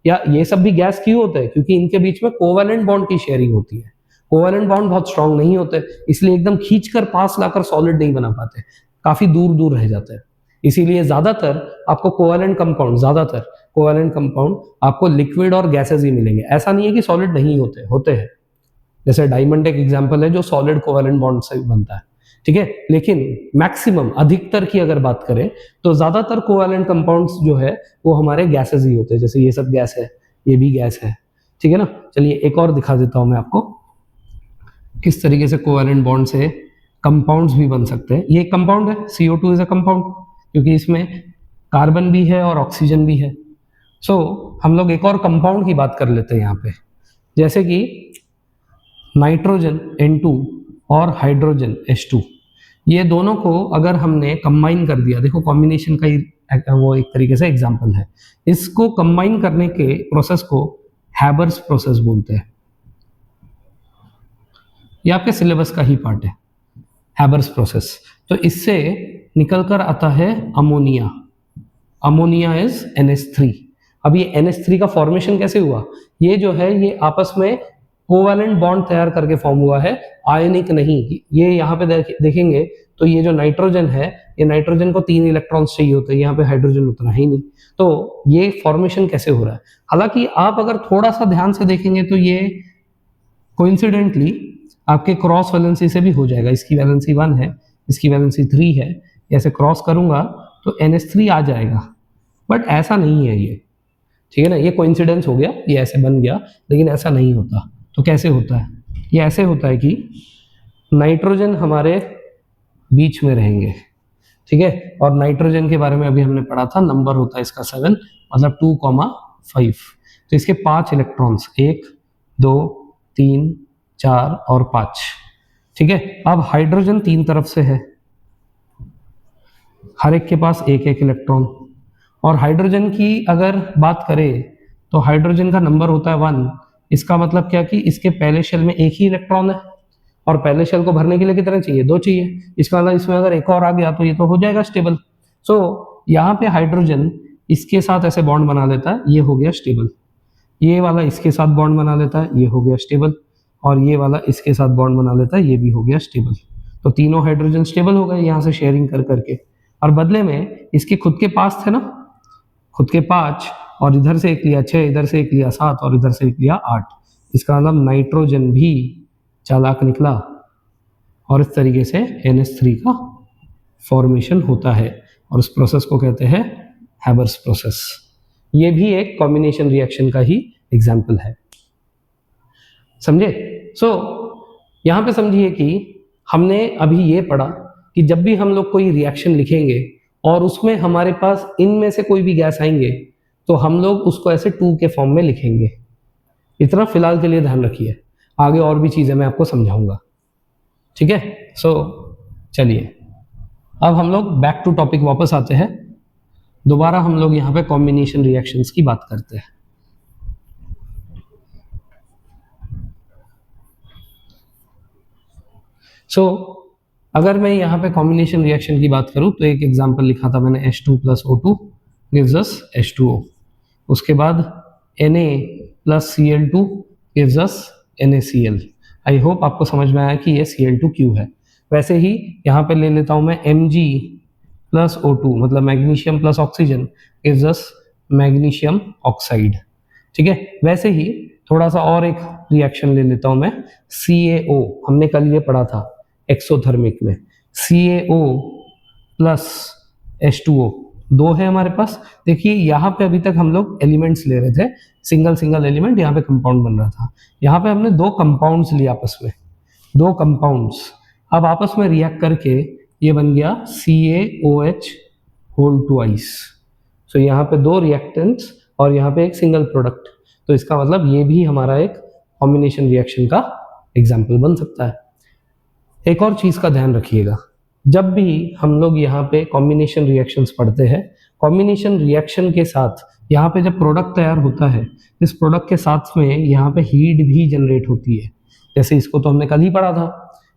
या ये सब भी गैस क्यों होते हैं? क्योंकि इनके बीच में कोवैलेंट बॉन्ड की शेयरिंग होती है। कोवैलेंट बॉन्ड बहुत स्ट्रांग नहीं होते, इसलिए एकदम खींचकर पास लाकर सॉलिड नहीं बना पाते। काफी दूर दूर रह जाते हैं। इसीलिए ज्यादातर आपको कोवैलेंट कंपाउंड आपको लिक्विड और गैसेस ही मिलेंगे। ऐसा नहीं है कि सॉलिड नहीं होते हैं। जैसे डायमंड एक एग्जांपल है जो सॉलिड कोवैलेंट बॉन्ड से बनता है, ठीक है। लेकिन मैक्सिमम अधिकतर की अगर बात करें तो ज्यादातर कोवैलेंट कंपाउंड्स जो है वो हमारे गैसेस ही होते हैं। जैसे ये सब गैस है, ये भी गैस है, ठीक है ना। चलिए एक और दिखा देता हूं मैं आपको किस तरीके से कोवैलेंट बॉन्ड से कंपाउंड्स भी बन सकते हैं। ये कंपाउंड है, CO2 इज अ कंपाउंड, क्योंकि इसमें कार्बन भी है और ऑक्सीजन भी है। सो हम लोग एक और कंपाउंड की बात कर लेते हैं यहाँ पे, जैसे कि नाइट्रोजन N2 और हाइड्रोजन H2। ये दोनों को अगर हमने कंबाइन कर दिया, देखो कॉम्बिनेशन का ही वो एक तरीके से एग्जांपल है। इसको कंबाइन करने के प्रोसेस को हैबर्स प्रोसेस बोलते हैं। ये आपके सिलेबस का ही पार्ट है, हैबर्स प्रोसेस। तो इससे निकल कर आता है अमोनिया। Ammonia is NH3। अब ये NH3 का फॉर्मेशन कैसे हुआ? ये जो है ये आपस में कोवैलेंट बॉन्ड तैयार करके फॉर्म हुआ है, आयनिक नहीं। ये यहाँ पे देखेंगे तो ये जो नाइट्रोजन है, ये नाइट्रोजन को 3 इलेक्ट्रॉन्स चाहिए होते हैं, यहाँ पे हाइड्रोजन उतना ही नहीं। तो ये फॉर्मेशन कैसे हो रहा है? हालांकि आप अगर थोड़ा सा ध्यान से देखेंगे तो ये कोइंसिडेंटली आपके क्रॉस वैलेंसी से भी हो जाएगा। इसकी वैलेंसी 1 है, इसकी वैलेंसी 3 है, ऐसे क्रॉस करूंगा तो NH3 आ जाएगा। बट ऐसा नहीं है ये, ठीक है ना। ये कोइंसिडेंस हो गया, ये ऐसे बन गया, लेकिन ऐसा नहीं होता। तो कैसे होता है? ये ऐसे होता है कि नाइट्रोजन हमारे बीच में रहेंगे, ठीक है। और नाइट्रोजन के बारे में अभी हमने पढ़ा था, नंबर होता है इसका 7, मतलब 2,5। तो इसके 5 इलेक्ट्रॉन्स, 1 2 3 4 और 5, ठीक है। अब हाइड्रोजन 3 तरफ से है, हर एक के पास एक एक इलेक्ट्रॉन। और हाइड्रोजन की अगर बात करें तो हाइड्रोजन का नंबर होता है 1। इसका मतलब क्या कि इसके पहले शेल में एक ही इलेक्ट्रॉन है, और पहले शेल को भरने के लिए कितने चाहिए? 2 चाहिए। इसका मतलब इसमें अगर एक और आ गया तो ये तो हो जाएगा स्टेबल। सो यहाँ पे हाइड्रोजन इसके साथ ऐसे बॉन्ड बना लेता है, ये हो गया स्टेबल। ये वाला इसके साथ बॉन्ड बना लेता है, ये हो गया स्टेबल। और ये वाला इसके साथ बॉन्ड बना लेता है, ये भी हो गया स्टेबल। तो तीनों हाइड्रोजन स्टेबल हो गए यहाँ से शेयरिंग कर करके। और बदले में इसके खुद के पास थे ना, खुद के 5, और इधर से एक लिया 6, इधर से एक लिया 7 और इधर से एक लिया 8। इसका मतलब नाइट्रोजन भी चालाक निकला, और इस तरीके से NH3 का फॉर्मेशन होता है, और उस प्रोसेस को कहते हैं हैबर्स प्रोसेस। ये भी एक कॉम्बिनेशन रिएक्शन का ही एग्जाम्पल है, समझे। सो यहाँ पे समझिए कि हमने अभी ये पढ़ा कि जब भी हम लोग कोई रिएक्शन लिखेंगे और उसमें हमारे पास इनमें से कोई भी गैस आएंगे तो हम लोग उसको ऐसे 2 के फॉर्म में लिखेंगे। इतना फिलहाल के लिए ध्यान रखिए, आगे और भी चीजें मैं आपको समझाऊंगा, ठीक है। सो चलिए अब हम लोग बैक टू टॉपिक वापस आते हैं। दोबारा हम लोग यहाँ पे कॉम्बिनेशन रिएक्शंस की बात करते हैं। सो अगर मैं यहाँ पे कॉम्बिनेशन रिएक्शन की बात करूँ तो एक एग्जांपल लिखा था मैंने, H2 + O2 gives us H2O। उसके बाद Na + Cl2 gives us NaCl। I hope आपको समझ में आया कि ये Cl2 क्यों है। वैसे ही यहाँ पे ले लेता हूँ मैं Mg + O2, मतलब magnesium + oxygen gives us magnesium oxide, ठीक है। वैसे ही थोड़ा सा और एक रिएक्शन ले लेता हूँ मैं, CaO। हमने कल ये पढ़ा था एक्सोथर्मिक में, CaO + H2O, 2 है हमारे पास। देखिए यहाँ पे अभी तक हम लोग एलिमेंट्स ले रहे थे, सिंगल सिंगल एलिमेंट, यहाँ पे कंपाउंड बन रहा था। यहाँ पे हमने 2 कंपाउंड्स लिए आपस में, 2 कंपाउंड्स। अब आपस में रिएक्ट करके ये बन गया CaOH होल ट्वाइस। सो यहाँ पे 2 रिएक्टेंट्स और यहाँ पे एक सिंगल प्रोडक्ट। तो इसका मतलब ये भी हमारा एक कॉम्बिनेशन रिएक्शन का एग्जाम्पल बन सकता है। एक और चीज का ध्यान रखिएगा, जब भी हम लोग यहाँ पे कॉम्बिनेशन रिएक्शंस पढ़ते हैं, कॉम्बिनेशन रिएक्शन के साथ यहाँ पे जब प्रोडक्ट तैयार होता है, इस प्रोडक्ट के साथ में यहाँ पे हीट भी जनरेट होती है। जैसे इसको तो हमने कल ही पढ़ा था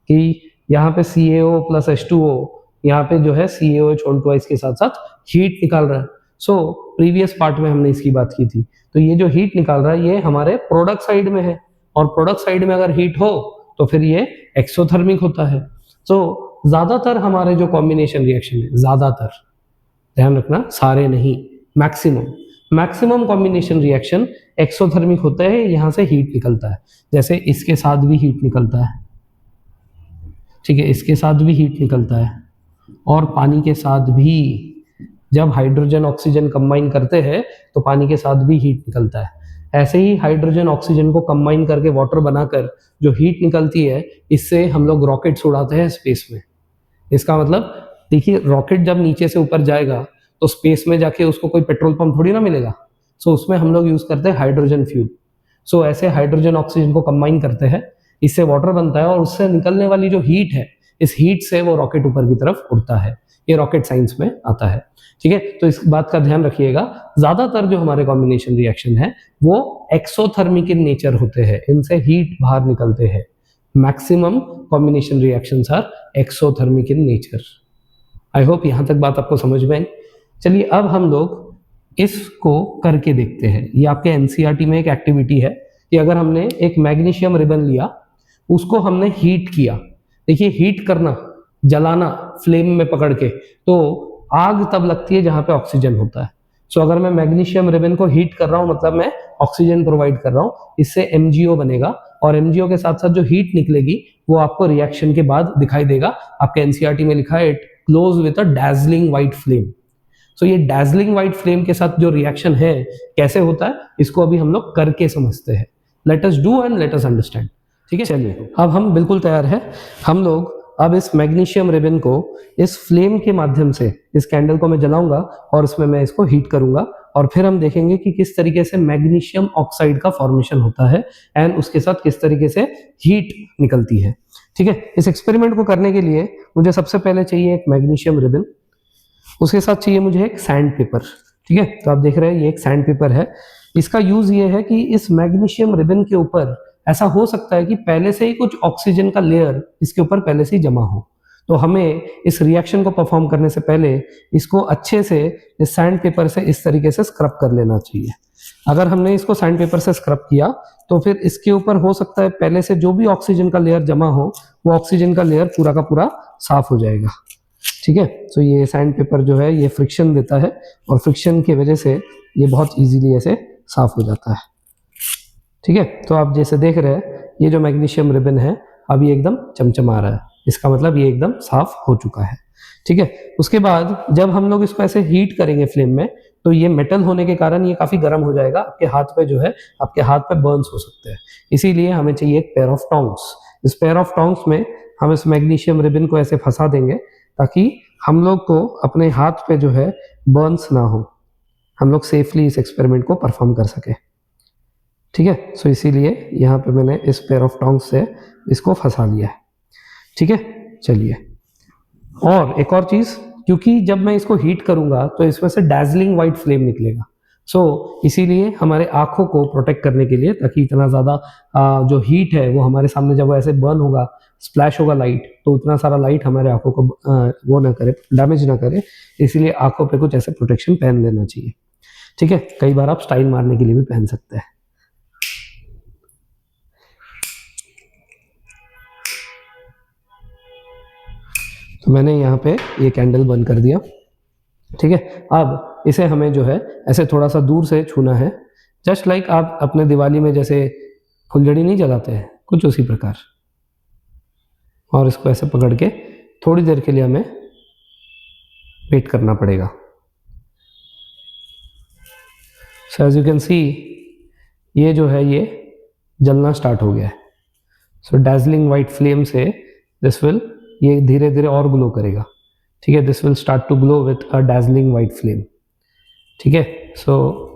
कि यहाँ पे CaO + H2O, यहाँ पे जो है CaOH होल ट्वाइस के साथ साथ हीट निकाल रहा है। सो प्रीवियस पार्ट में हमने इसकी बात की थी। तो ये जो हीट निकाल रहा है ये हमारे प्रोडक्ट साइड में है, और प्रोडक्ट साइड में अगर हीट हो तो फिर ये एक्सोथर्मिक होता है। सो ज्यादातर हमारे जो कॉम्बिनेशन रिएक्शन है, ज्यादातर ध्यान रखना, सारे नहीं, मैक्सिमम कॉम्बिनेशन रिएक्शन एक्सोथर्मिक होता है, यहां से हीट निकलता है। जैसे इसके साथ भी हीट निकलता है, ठीक है, इसके साथ भी हीट निकलता है, और पानी के साथ भी जब हाइड्रोजन ऑक्सीजन कंबाइन करते हैं तो पानी के साथ भी हीट निकलता है। ऐसे ही हाइड्रोजन ऑक्सीजन को कंबाइन करके वाटर बनाकर जो हीट निकलती है, इससे हम लोग रॉकेट्स उड़ाते हैं स्पेस में। इसका मतलब देखिए, रॉकेट जब नीचे से ऊपर जाएगा तो स्पेस में जाके उसको कोई पेट्रोल पंप थोड़ी ना मिलेगा, सो उसमें हम लोग यूज करते हैं हाइड्रोजन फ्यूल। सो ऐसे हाइड्रोजन ऑक्सीजन को कंबाइन करते हैं, इससे वाटर बनता है, और उससे निकलने वाली जो हीट है, इस हीट से वो रॉकेट ऊपर की तरफ उड़ता है। ये रॉकेट साइंस में आता है, ठीक है। तो इस बात का ध्यान रखिएगा, ज्यादातर जो हमारे कॉम्बिनेशन रिएक्शन है वो एक्सोथर्मिक इन नेचर होते हैं, इनसे हीट बाहर निकलते हैं। Maximum combination reactions are exothermic in nature. I hope यहां तक बात आपको समझ में आई। चलिए अब हम लोग इसको करके देखते हैं। ये आपके एनसीईआरटी में एक एक्टिविटी है कि अगर हमने एक मैग्नीशियम रिबन लिया, उसको हमने हीट किया। देखिए, हीट करना, जलाना फ्लेम में पकड़ के, तो आग तब लगती है जहां पे ऑक्सीजन होता है। सो अगर मैं मैग्नीशियम रिबन को हीट कर रहा हूं, मतलब मैं ऑक्सीजन प्रोवाइड कर रहा हूं, इससे एमजीओ बनेगा, और एमजीओ के साथ साथ जो हीट निकलेगी वो आपको रिएक्शन के बाद दिखाई देगा। आपके एनसीईआरटी में लिखा है it close with a dazzling white flame. So ये डैजलिंग व्हाइट फ्लेम के साथ जो रिएक्शन है कैसे होता है, इसको अभी हम लोग करके समझते हैं। Let us do and let us understand, ठीक है। चलिए अब हम बिल्कुल तैयार है। हम लोग अब इस मैग्नीशियम रिबन को इस फ्लेम के माध्यम से, इस कैंडल को मैं जलाऊंगा और उसमें मैं इसको हीट करूंगा, और फिर हम देखेंगे कि किस तरीके से मैग्नीशियम ऑक्साइड का फॉर्मेशन होता है एंड उसके साथ किस तरीके से हीट निकलती है, ठीक है। इस एक्सपेरिमेंट को करने के लिए मुझे सबसे पहले चाहिए एक मैग्नीशियम रिबन, उसके साथ चाहिए मुझे एक सैंड पेपर, ठीक है। तो आप देख रहे हैं ये एक सैंड पेपर है। इसका यूज ये है कि इस मैग्नीशियम रिबन के ऊपर ऐसा हो सकता है कि पहले से ही कुछ ऑक्सीजन का लेयर इसके ऊपर पहले से ही जमा हो, तो हमें इस रिएक्शन को परफॉर्म करने से पहले इसको अच्छे से इस सैंड पेपर से इस तरीके से स्क्रब कर लेना चाहिए। अगर हमने इसको सैंड पेपर से स्क्रब किया तो फिर इसके ऊपर हो सकता है पहले से जो भी ऑक्सीजन का लेयर जमा हो, वो ऑक्सीजन का लेयर पूरा का पूरा साफ हो जाएगा, ठीक है। तो ये सैंड पेपर जो है ये फ्रिक्शन देता है, और फ्रिक्शन की वजह से ये बहुत इजीली ऐसे साफ हो जाता है, ठीक है। तो आप जैसे देख रहे हैं, ये जो मैग्नीशियम रिबन है अभी एकदम चमचमा रहा है, इसका मतलब ये एकदम साफ हो चुका है, ठीक है। उसके बाद जब हम लोग इसको ऐसे हीट करेंगे फ्लेम में, तो ये मेटल होने के कारण ये काफी गर्म हो जाएगा, आपके हाथ पे जो है, आपके हाथ पे बर्न्स हो सकते हैं। इसीलिए हमें चाहिए एक पेयर ऑफ टोंग्स। इस पेयर ऑफ टोंग्स में हम इस मैग्नीशियम रिबन को ऐसे फंसा देंगे ताकि हम लोग को अपने हाथ पे जो है बर्न्स ना हो, हम लोग सेफली इस एक्सपेरिमेंट को परफॉर्म कर सके, ठीक है। सो इसीलिए यहाँ पे मैंने इस पेयर ऑफ टोंग्स से इसको फंसा लिया है, ठीक है। चलिए, और एक और चीज, क्योंकि जब मैं इसको हीट करूंगा तो इसमें से डैजलिंग व्हाइट फ्लेम निकलेगा, सो इसीलिए हमारे आंखों को प्रोटेक्ट करने के लिए, ताकि इतना ज्यादा जो हीट है वो हमारे सामने जब वो ऐसे बर्न होगा, स्प्लैश होगा लाइट, तो उतना सारा लाइट हमारे आंखों को वो ना करे, डैमेज ना करे, इसीलिए आंखों पे कुछ ऐसे प्रोटेक्शन पहन लेना चाहिए, ठीक है। कई बार आप स्टाइल मारने के लिए भी पहन सकते हैं। तो मैंने यहाँ पे ये कैंडल बंद कर दिया, ठीक है। अब इसे हमें जो है ऐसे थोड़ा सा दूर से छूना है, जस्ट लाइक आप अपने दिवाली में जैसे फुलझड़ी नहीं जलाते हैं, कुछ उसी प्रकार। और इसको ऐसे पकड़ के थोड़ी देर के लिए हमें वेट करना पड़ेगा। So as you can see, ये जो है ये जलना स्टार्ट हो गया है। सो डैजलिंग वाइट फ्लेम से दिस विल, ये धीरे धीरे और ग्लो करेगा, ठीक है। This will start to glow with a dazzling white flame, ठीक है। सो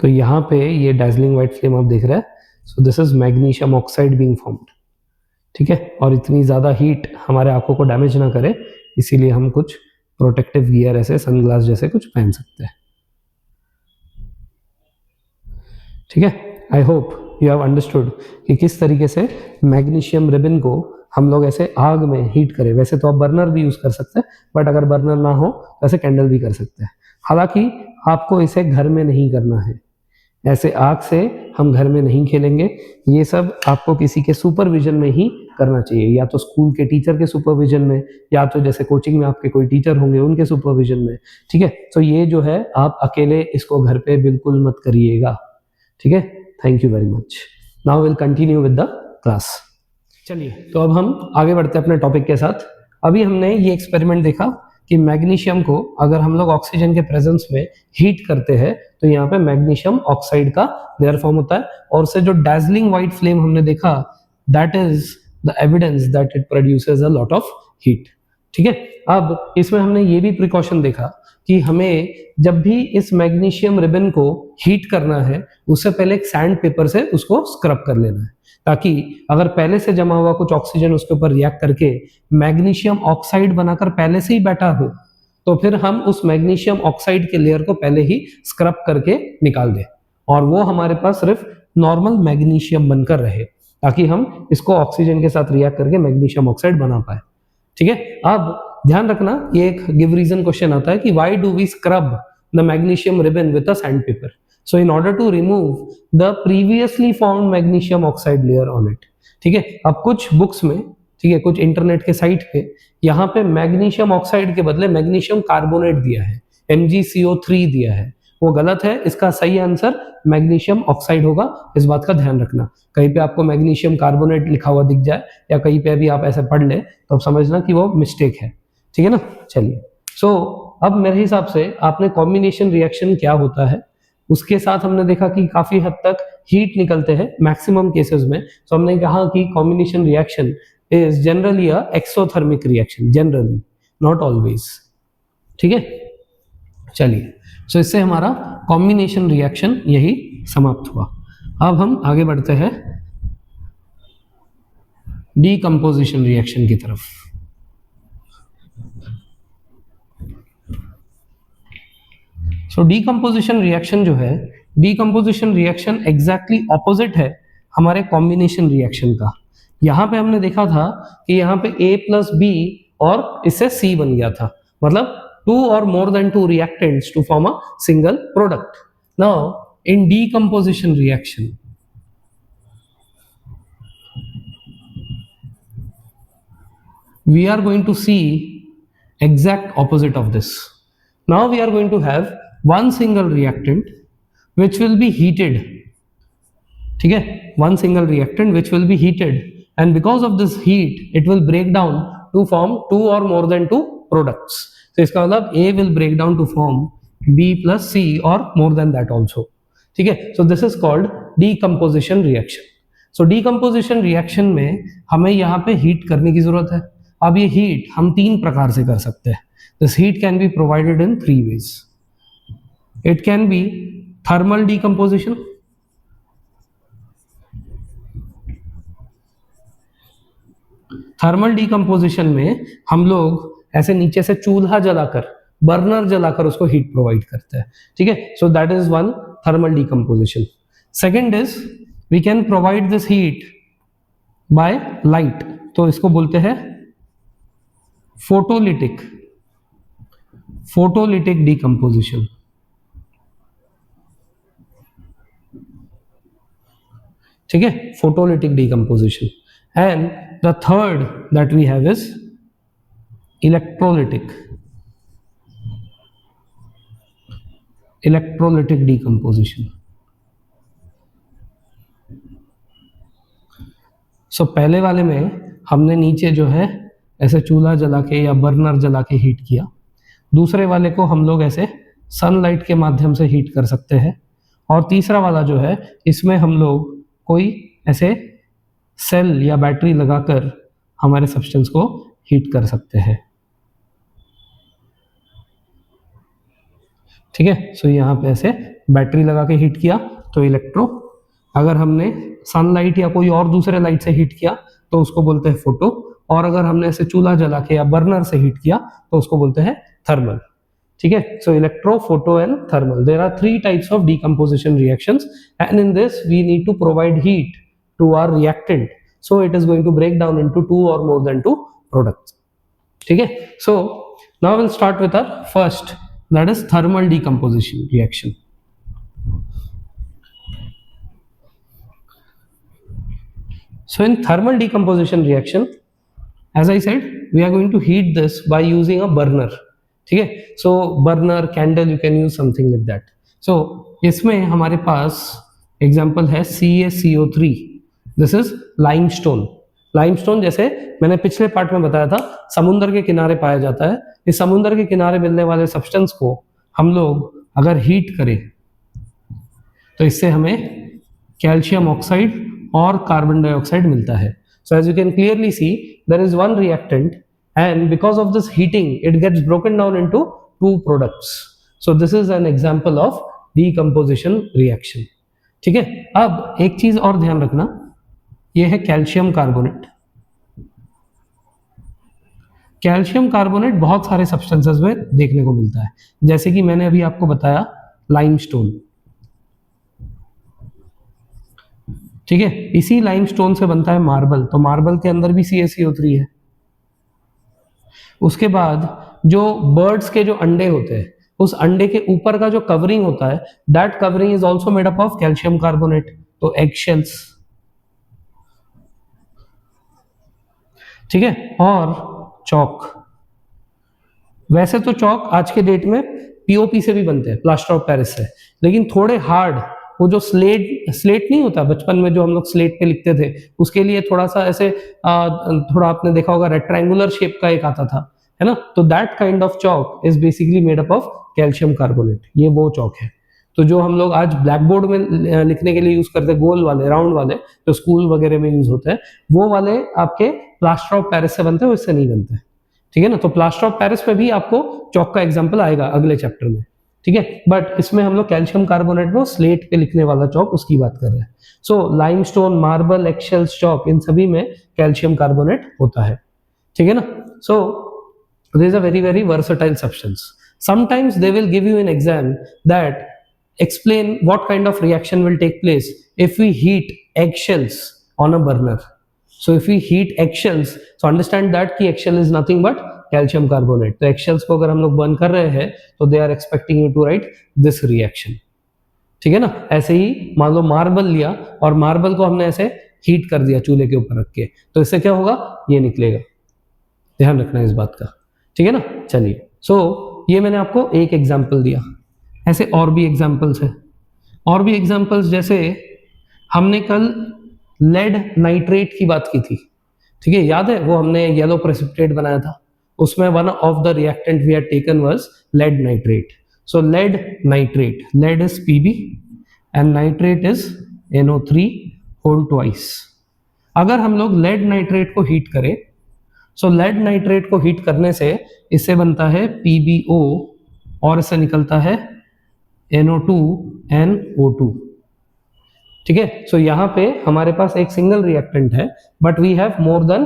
तो यहाँ पे ये डैजलिंग वाइट फ्लेम आप देख रहे हैं। सो this is magnesium oxide being formed, ठीक है। और इतनी ज़्यादा हीट हमारे आंखों को डैमेज ना करे, इसीलिए हम कुछ प्रोटेक्टिव गियर ऐसे सनग्लास जैसे कुछ पहन सकते हैं, ठीक है। आई होप यू हैव अंडरस्टूड कि किस तरीके से मैग्नीशियम रिबन को हम लोग ऐसे आग में हीट करें। वैसे तो आप बर्नर भी यूज कर सकते हैं, बट अगर बर्नर ना हो तो ऐसे कैंडल भी कर सकते हैं। हालांकि आपको इसे घर में नहीं करना है, ऐसे आग से हम घर में नहीं खेलेंगे। ये सब आपको किसी के सुपरविजन में ही करना चाहिए, या तो स्कूल के टीचर के सुपरविजन में, या तो जैसे कोचिंग में आपके कोई टीचर होंगे उनके सुपरविजन में। ठीक है, तो ये जो है आप अकेले इसको घर पे बिल्कुल मत करिएगा। ठीक है, thank you very much. Now will continue with the class. चलिए, तो अब हम आगे बढ़ते हैं अपने टॉपिक के साथ। अभी हमने ये एक्सपेरिमेंट देखा कि मैग्नीशियम को अगर हम लोग ऑक्सीजन के प्रेजेंस में हीट करते हैं तो यहाँ पे मैग्नीशियम ऑक्साइड का लेयर फॉर्म होता है, और उससे जो डैजलिंग व्हाइट फ्लेम हमने देखा, that is the evidence that it produces a lot of heat. ठीक है, अब इसमें हमने ये भी प्रिकॉशन देखा कि हमें जब भी इस मैग्नीशियम रिबन को हीट करना है उससे पहले एक सैंड पेपर से उसको स्क्रब कर लेना है, ताकि अगर पहले से जमा हुआ कुछ ऑक्सीजन उसके ऊपर रिएक्ट करके मैग्नीशियम ऑक्साइड बनाकर पहले से ही बैठा हो तो फिर हम उस मैग्नीशियम ऑक्साइड के लेयर को पहले ही स्क्रब करके निकाल दें, और वो हमारे पास सिर्फ नॉर्मल मैग्नीशियम बनकर रहे, ताकि हम इसको ऑक्सीजन के साथ रिएक्ट करके मैग्नीशियम ऑक्साइड बना पाए। ठीक है, अब ध्यान रखना, ये एक गिव रीजन क्वेश्चन आता है कि why do we scrub the magnesium ribbon with a sand paper? So in order to remove the previously formed magnesium oxide layer on it। ठीक है, अब कुछ बुक्स में, ठीक है, कुछ इंटरनेट के साइट पे यहाँ पे मैग्नीशियम ऑक्साइड के बदले मैग्नीशियम कार्बोनेट दिया है, MgCO3 दिया है। वो गलत है, इसका सही आंसर मैग्नीशियम ऑक्साइड होगा। इस बात का ध्यान रखना, कहीं पे आपको मैग्नीशियम कार्बोनेट लिखा हुआ दिख जाए या कहीं पे भी आप ऐसे पढ़ ले तो अब समझना कि वो मिस्टेक है। ठीक है ना, चलिए। सो अब मेरे हिसाब से आपने कॉम्बिनेशन रिएक्शन क्या होता है उसके साथ हमने देखा कि काफी हद तक हीट निकलते हैं मैक्सिमम केसेस में। तो हमने कहा कि combination reaction is generally a exothermic reaction, generally, not always. ठीक है, चलिए, सो इससे हमारा कॉम्बिनेशन रिएक्शन यही समाप्त हुआ। अब हम आगे बढ़ते हैं डीकंपोजिशन रिएक्शन की तरफ। सो डीकंपोजिशन रिएक्शन जो है, डीकंपोजिशन रिएक्शन एग्जैक्टली ऑपोजिट है हमारे कॉम्बिनेशन रिएक्शन का। यहाँ पे हमने देखा था कि यहाँ पे A प्लस बी और इससे C बन गया था, मतलब 2 or more than 2 reactants to form a single product. Now in decomposition reaction, we are going to see exact opposite of this. Now we are going to have one single reactant which will be heated. ठीक है, one single reactant which will be heated, and because of this heat it will break down to form 2 or more than 2 products. So इसका मतलब A will break down to form B plus C or more than that also. ठीक है, so this is called decomposition reaction. So decomposition reaction में हमें यहाँ पे heat करने की जरूरत है। अब ये हीट हम 3 प्रकार से कर सकते हैं। This heat can be provided in 3 ways. It can be thermal decomposition, thermal decomposition में हम लोग ऐसे नीचे से चूल्हा जलाकर, बर्नर जलाकर उसको हीट प्रोवाइड करते हैं। ठीक है, so that is one thermal decomposition. Second is we can provide this heat by light, तो इसको बोलते हैं फोटोलिटिक, फोटोलिटिक डिकम्पोजिशन। ठीक है, photolytic decomposition. And the third that we have is electrolytic, electrolytic decomposition. So पहले वाले में हमने नीचे जो है ऐसे चूल्हा जला के या बर्नर जला के हीट किया, दूसरे वाले को हम लोग ऐसे सनलाइट के माध्यम से हीट कर सकते हैं, और तीसरा वाला जो है इसमें हम लोग कोई ऐसे सेल या बैटरी लगाकर हमारे सब्सटेंस को हीट कर सकते हैं। ठीक है, सो यहाँ पे ऐसे बैटरी लगा के हीट किया तो इलेक्ट्रो, अगर हमने सनलाइट या कोई और दूसरे लाइट से हीट किया तो उसको बोलते हैं फोटो, और अगर हमने ऐसे चूल्हा जला के या बर्नर से हीट किया तो उसको बोलते हैं थर्मल। ठीक है, so electro, photo and thermal, there are 3 types of decomposition reactions, and in this we need to provide heat to our reactant, so it is going to break down into 2 or more than 2 products. ठीक है, so now we'll start with our first, that is thermal decomposition reaction. So in thermal decomposition reaction, as I said, we are going to heat this by using a burner. ठीक है, so burner, candle, you can use something like that. So इसमें हमारे पास example है CaCO3. This is limestone. Limestone जैसे मैंने पिछले part में बताया था समुद्र के किनारे पाया जाता है. इस समुद्र के किनारे मिलने वाले सब्सटेंस को हम लोग अगर हीट करें तो इससे हमें कैल्शियम ऑक्साइड और कार्बन डाइऑक्साइड मिलता है. So as you can clearly see, there is one reactant, and because of this heating, it gets broken down into two products. So this is an example of decomposition reaction. ठीक है, अब एक चीज और ध्यान रखना, ये है कैल्शियम कार्बोनेट. कैल्शियम कार्बोनेट बहुत सारे सब्सटेंसेस में देखने को मिलता है, जैसे कि मैंने अभी आपको बताया लाइमस्टोन. ठीक है, इसी लाइमस्टोन से बनता है मार्बल, तो मार्बल के अंदर भी CaCO3 है. उसके बाद जो बर्ड्स के जो अंडे होते हैं, उस अंडे के ऊपर का जो कवरिंग होता है, that covering is also made up of calcium carbonate. तो एग शेल्स. ठीक है, और चौक. वैसे तो चौक आज के डेट में POP से भी बनते हैं, प्लास्टर ऑफ पेरिस से, लेकिन थोड़े हार्ड, वो जो स्लेट नहीं होता बचपन में जो हम लोग स्लेट पे लिखते थे, उसके लिए थोड़ा सा ऐसे थोड़ा आपने देखा होगा रेक्टेंगुलर शेप का एक आता था, है ना. तो that kind of chalk is basically made up of calcium carbonate. ये वो चौक है. तो जो हम लोग आज ब्लैक बोर्ड में लिखने के लिए यूज करते हैं, गोल वाले, राउंड वाले, जो स्कूल वगैरह में यूज होते हैं, वो वाले आपके प्लास्टर ऑफ पेरिस से बनते हैं, इससे नहीं बनते. ठीक है ना. तो प्लास्टर ऑफ पेरिस में भी आपको चौक का एग्जाम्पल आएगा अगले चैप्टर में. ठीक है, बट इसमें हम लोग कैल्शियम कार्बोनेट में स्लेट पे लिखने वाला चौक उसकी बात कर रहे हैं. सो लाइमस्टोन, मार्बल, एक्शेल्स, चौक, इन सभी में कैल्शियम कार्बोनेट होता है. ठीक है ना. सो this is a very very versatile substance. Sometimes they will give you in exam that explain what kind of reaction will take place if we heat eggshells on a burner. So if we heat eggshells, so understand that कि eggshell is nothing but calcium carbonate. तो eggshells को अगर हम लोग burn कर रहे हैं तो they are expecting you to write this reaction. ठीक है ना. ऐसे ही मान लो मार्बल लिया और मार्बल को हमने ऐसे हीट कर दिया चूल्हे के ऊपर रख के, तो इससे क्या होगा, ये निकलेगा. ध्यान रखना इस बात का. ठीक है ना. चलिए, सो ये मैंने आपको एक एग्जाम्पल दिया. ऐसे और भी एग्जाम्पल्स है. और भी एग्जाम्पल्स जैसे हमने कल लेड नाइट्रेट की बात की थी. ठीक है, याद है, वो हमने येलो प्रेसिपिटेट बनाया था, उसमें one of the reactant we had taken was lead nitrate. So lead nitrate, lead is Pb and nitrate is NO3 whole twice. अगर हम लोग लेड नाइट्रेट को हीट करें, सो लेड नाइट्रेट को हीट करने से इससे बनता है PbO और इससे निकलता है NO2 NO2. ठीक है. सो यहाँ पे हमारे पास एक सिंगल रिएक्टेंट है, but we have more than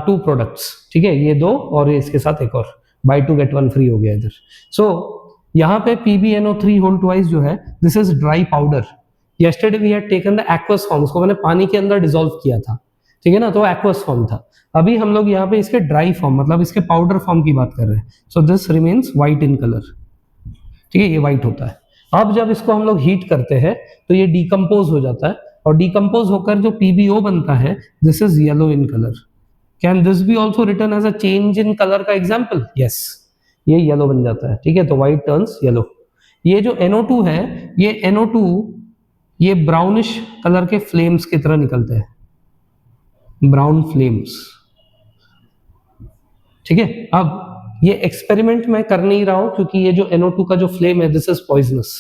2 products. ठीक है, ये 2 और इसके साथ एक और, बाय 2 गेट 1 फ्री हो गया इधर. सो यहाँ पे PbNO3 होल ट्वाइस जो है, this is dry powder. Yesterday we had taken the aqueous form, उसको मैंने पानी के अंदर डिसॉल्व किया था. ठीक है ना, तो एक्वस फॉर्म था. अभी हम लोग यहाँ पे इसके ड्राई फॉर्म, मतलब इसके पाउडर फॉर्म की बात कर रहे हैं. So this remains white in colour. ठीक है, ये व्हाइट होता है. अब जब इसको हम लोग हीट करते हैं तो ये डिकम्पोज हो जाता है, और डिकम्पोज होकर जो PbO बनता है, this is yellow in colour. Can this be also written as a change in colour का एग्जाम्पल? यस, ये येलो बन जाता है. ठीक है, तो व्हाइट टर्न्स येलो. ये जो NO2 है, ये NO2 ये ब्राउनिश कलर के फ्लेम्स की तरह निकलते हैं, ब्राउन फ्लेम्स. ठीक है, अब ये एक्सपेरिमेंट मैं कर नहीं रहा हूं क्योंकि ये जो NO2 का जो फ्लेम है, दिस इज पॉइजनस.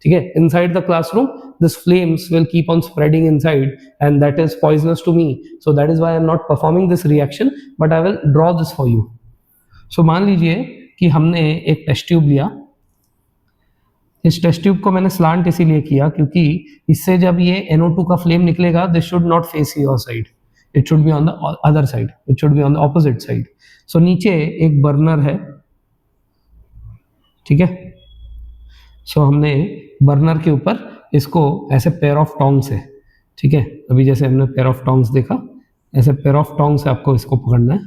ठीक है, inside the classroom this flames will keep on spreading inside and that is poisonous to me. So that is why I am not performing this reaction, but I will draw this for you. So मान लीजिए कि हमने एक test tube लिया. इस test tube को मैंने slant इसीलिए किया क्योंकि इससे जब ये NO2 का फ्लेम निकलेगा, this should not face your side, it should be on the other side, it should be on the opposite side. So नीचे एक बर्नर है. ठीक है, सो हमने बर्नर के ऊपर इसको ऐसे पेयर ऑफ टोंग से, ठीक है, अभी जैसे हमने पेयर ऑफ टोंग्स देखा, ऐसे पेयर ऑफ टोंग से आपको इसको पकड़ना है.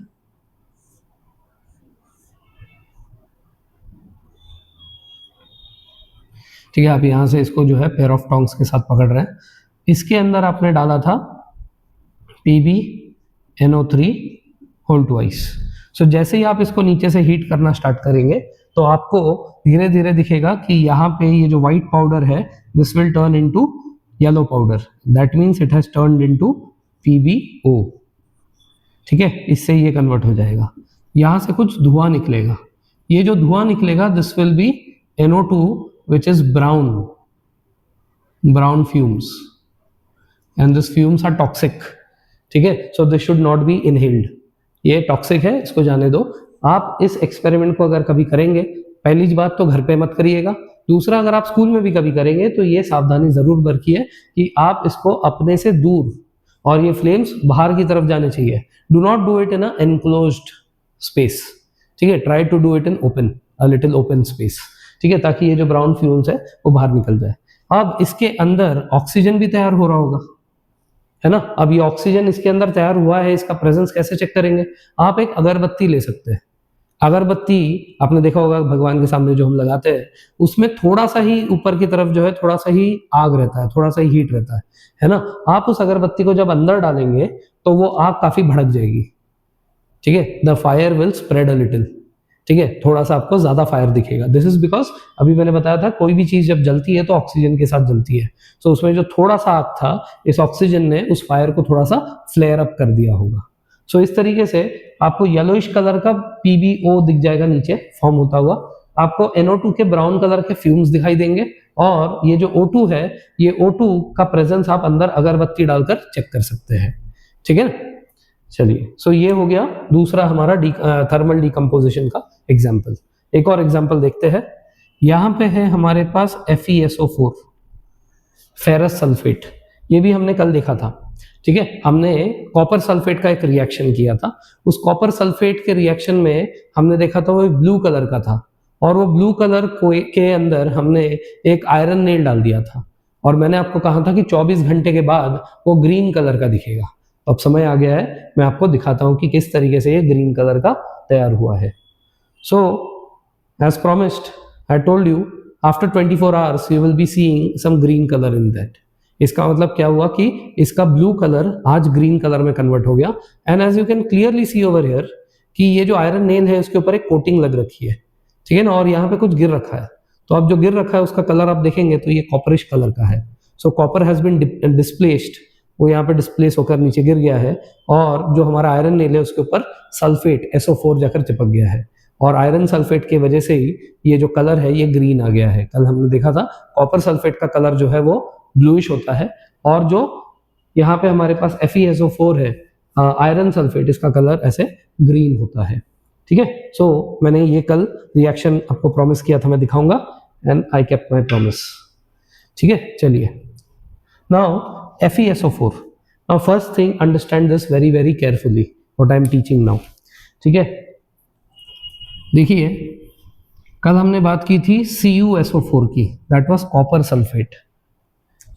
ठीक है, आप यहां से इसको जो है पेयर ऑफ टोंग्स के साथ पकड़ रहे हैं. इसके अंदर आपने डाला था PbNO3 होल ट्वाइस। सो जैसे ही आप इसको नीचे से हीट करना स्टार्ट करेंगे तो आपको धीरे धीरे दिखेगा कि यहाँ पे ये जो व्हाइट पाउडर है this will turn into yellow powder, that means it has turned into PbO। ठीक है, इससे ये कन्वर्ट हो जाएगा। यहाँ से कुछ धुआं निकलेगा, ये जो धुआं निकलेगा this will be NO2 which is brown fumes and these fumes are toxic। ठीक है, so this should not be inhaled। ये टॉक्सिक है, इसको जाने दो। आप इस एक्सपेरिमेंट को अगर कभी करेंगे, पहली बात तो घर पे मत करिएगा, दूसरा अगर आप स्कूल में भी कभी करेंगे तो ये सावधानी जरूर बरतिए कि आप इसको अपने से दूर, और ये फ्लेम्स बाहर की तरफ जाने चाहिए। Do not do it in a enclosed space. ठीक है, try to do it in open, a little open space. ठीक है, ताकि ये जो ब्राउन फ्यूम्स है वो बाहर निकल जाए। अब इसके अंदर ऑक्सीजन भी तैयार हो रहा होगा, है ना। अब ये ऑक्सीजन इसके अंदर तैयार हुआ है, इसका प्रेजेंस कैसे चेक करेंगे? आप एक अगरबत्ती ले सकते हैं। अगरबत्ती आपने देखा होगा भगवान के सामने जो हम लगाते हैं, उसमें थोड़ा सा ही ऊपर की तरफ जो है थोड़ा सा ही आग रहता है, थोड़ा सा ही हीट रहता है ना। आप उस अगरबत्ती को जब अंदर डालेंगे तो वो आग काफी भड़क जाएगी। ठीक है, the fire will spread a little. ठीक है, थोड़ा सा आपको ज्यादा फायर दिखेगा। दिस इज बिकॉज अभी मैंने बताया था कोई भी चीज जब जलती है तो ऑक्सीजन के साथ जलती है। सो उसमें जो थोड़ा सा आग था, इस ऑक्सीजन ने उस फायर को थोड़ा सा फ्लेयर अप कर दिया होगा। सो इस तरीके से आपको येलोइश कलर का PbO दिख जाएगा नीचे फॉर्म होता हुआ। आपको NO2 के ब्राउन कलर के फ्यूम्स दिखाई देंगे, और ये जो O2 है, ये O2 का प्रेजेंस आप अंदर अगरबत्ती डालकर चेक कर सकते हैं। ठीक है, चलिए। सो ये हो गया दूसरा हमारा थर्मल डिकम्पोजिशन का एग्जाम्पल। एक और एग्जाम्पल देखते हैं। यहां पे है हमारे पास FeSO4, फेरस सल्फेट। ये भी हमने कल देखा था। ठीक है, हमने कॉपर सल्फेट का एक रिएक्शन किया था। उस कॉपर सल्फेट के रिएक्शन में हमने देखा था वो ब्लू कलर का था, और वो ब्लू कलर के अंदर हमने एक आयरन नेल डाल दिया था, और मैंने आपको कहा था कि 24 घंटे के बाद वो ग्रीन कलर का दिखेगा। अब समय आ गया है, मैं आपको दिखाता हूं कि किस तरीके से ये ग्रीन कलर का तैयार हुआ है। So as promised I told you after 24 hours you will be seeing some green colour in that. इसका मतलब क्या हुआ कि इसका ब्लू कलर आज ग्रीन कलर में कन्वर्ट हो गया। And as you can clearly see over here कि ये जो आयरन नेल है उसके ऊपर एक कोटिंग लग रखी है। ठीक है ना, और यहाँ पे कुछ गिर रखा है। तो अब जो गिर रखा है उसका कलर आप देखेंगे तो ये कॉपरिश कलर का है। So copper has been displaced, वो यहाँ पे डिस्प्लेस होकर नीचे गिर गया है, और जो हमारा आयरन नेल है उसके ऊपर सल्फेट SO4 जाकर चिपक गया है, और आयरन सल्फेट की वजह से ही ये जो कलर है ये ग्रीन आ गया है। कल हमने देखा था कॉपर सल्फेट का कलर जो है वो ब्लूइश होता है, और जो यहाँ पे हमारे पास FeSO4 है आयरन सल्फेट, इसका कलर ऐसे ग्रीन होता है। ठीक है, सो मैंने ये कल रिएक्शन आपको प्रॉमिस किया था मैं दिखाऊंगा, and I kept my promise. ठीक है, चलिए। Now FeSO4, now first thing understand this very very carefully what I am teaching now। ठीक है, देखिए कल हमने बात की थी CuSO4 की, that was copper sulfate।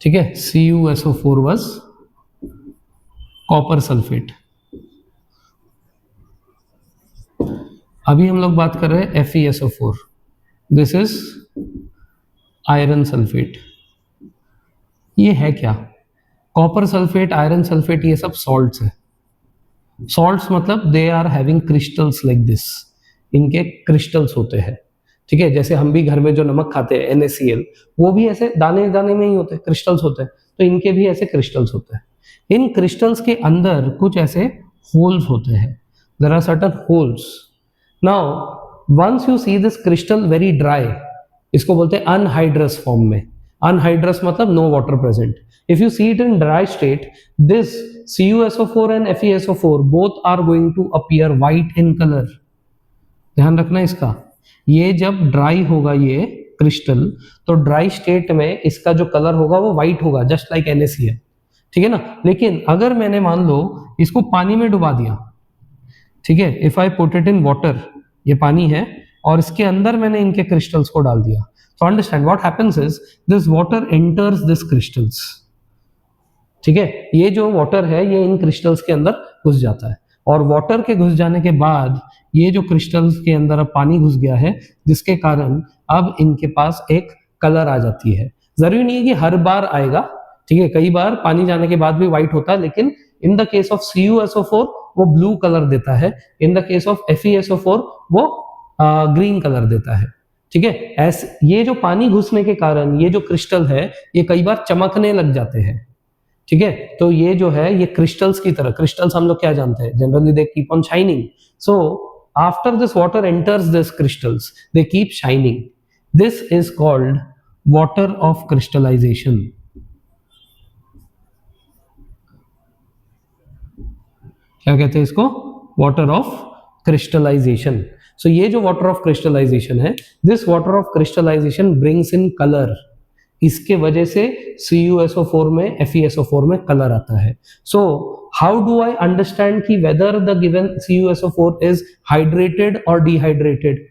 ठीक है, CuSO4 was copper sulfate। अभी हम लोग बात कर रहे हैं FeSO4, this is iron sulfate। ये है क्या? कॉपर सल्फेट, आयरन सल्फेट, ये सब सॉल्ट्स है। सॉल्ट्स मतलब they are having crystals like this, इनके क्रिस्टल्स होते हैं। ठीक है, जैसे हम भी घर में जो नमक खाते हैं NaCl, वो भी ऐसे दाने दाने में ही होते हैं, क्रिस्टल्स होते हैं। तो इनके भी ऐसे क्रिस्टल्स होते हैं। इन क्रिस्टल्स के अंदर कुछ ऐसे होल्स होते हैं, there are certain holes. Now once you see this crystal very dry, इसको बोलते हैं अनहाइड्रस फॉर्म में। अनहाइड्रस मतलब no water present. If you see it in dry state, this CuSO4 and FeSO4 both are going to appear white in color। ध्यान रखना इसका, ये जब ड्राई होगा ये क्रिस्टल, तो ड्राई स्टेट में इसका जो कलर होगा वो व्हाइट होगा, जस्ट लाइक NaCl। ठीक है ना, लेकिन अगर मैंने मान लो इसको पानी में डुबा दिया, ठीक है, if I put it in water, ये पानी है और इसके अंदर मैंने इनके क्रिस्टल्स को डाल दिया, तो understand what happens is this water enters this crystals. ठीक है, ये जो वाटर है ये इन क्रिस्टल्स के अंदर घुस जाता है, और वाटर के घुस जाने के बाद ये जो क्रिस्टल्स के अंदर अब पानी घुस गया है, जिसके कारण अब इनके पास एक कलर आ जाती है। जरूरी नहीं है कि हर बार आएगा। ठीक है, कई बार पानी जाने के बाद भी व्हाइट होता है, लेकिन in the case of CuSO4 वो ब्लू कलर देता है, in the case of FeSO4 वो ग्रीन कलर देता है। ठीक है, ऐसे ये जो पानी घुसने के कारण ये जो क्रिस्टल है ये कई बार चमकने लग जाते हैं। ठीक है, तो ये जो है ये क्रिस्टल्स की तरह, क्रिस्टल्स हम लोग क्या जानते हैं, generally they keep on shining. So after this water enters this crystals they keep shining. This is called water of crystallisation. क्या कहते हैं इसको, वाटर ऑफ क्रिस्टलाइजेशन। सो ये जो वाटर ऑफ क्रिस्टलाइजेशन है, this water of crystallisation brings in colour. इसके वजह से CuSO4 में FeSO4 में कलर आता है। So how do I understand कि whether the given CuSO4 is hydrated और डिहाइड्रेटेड?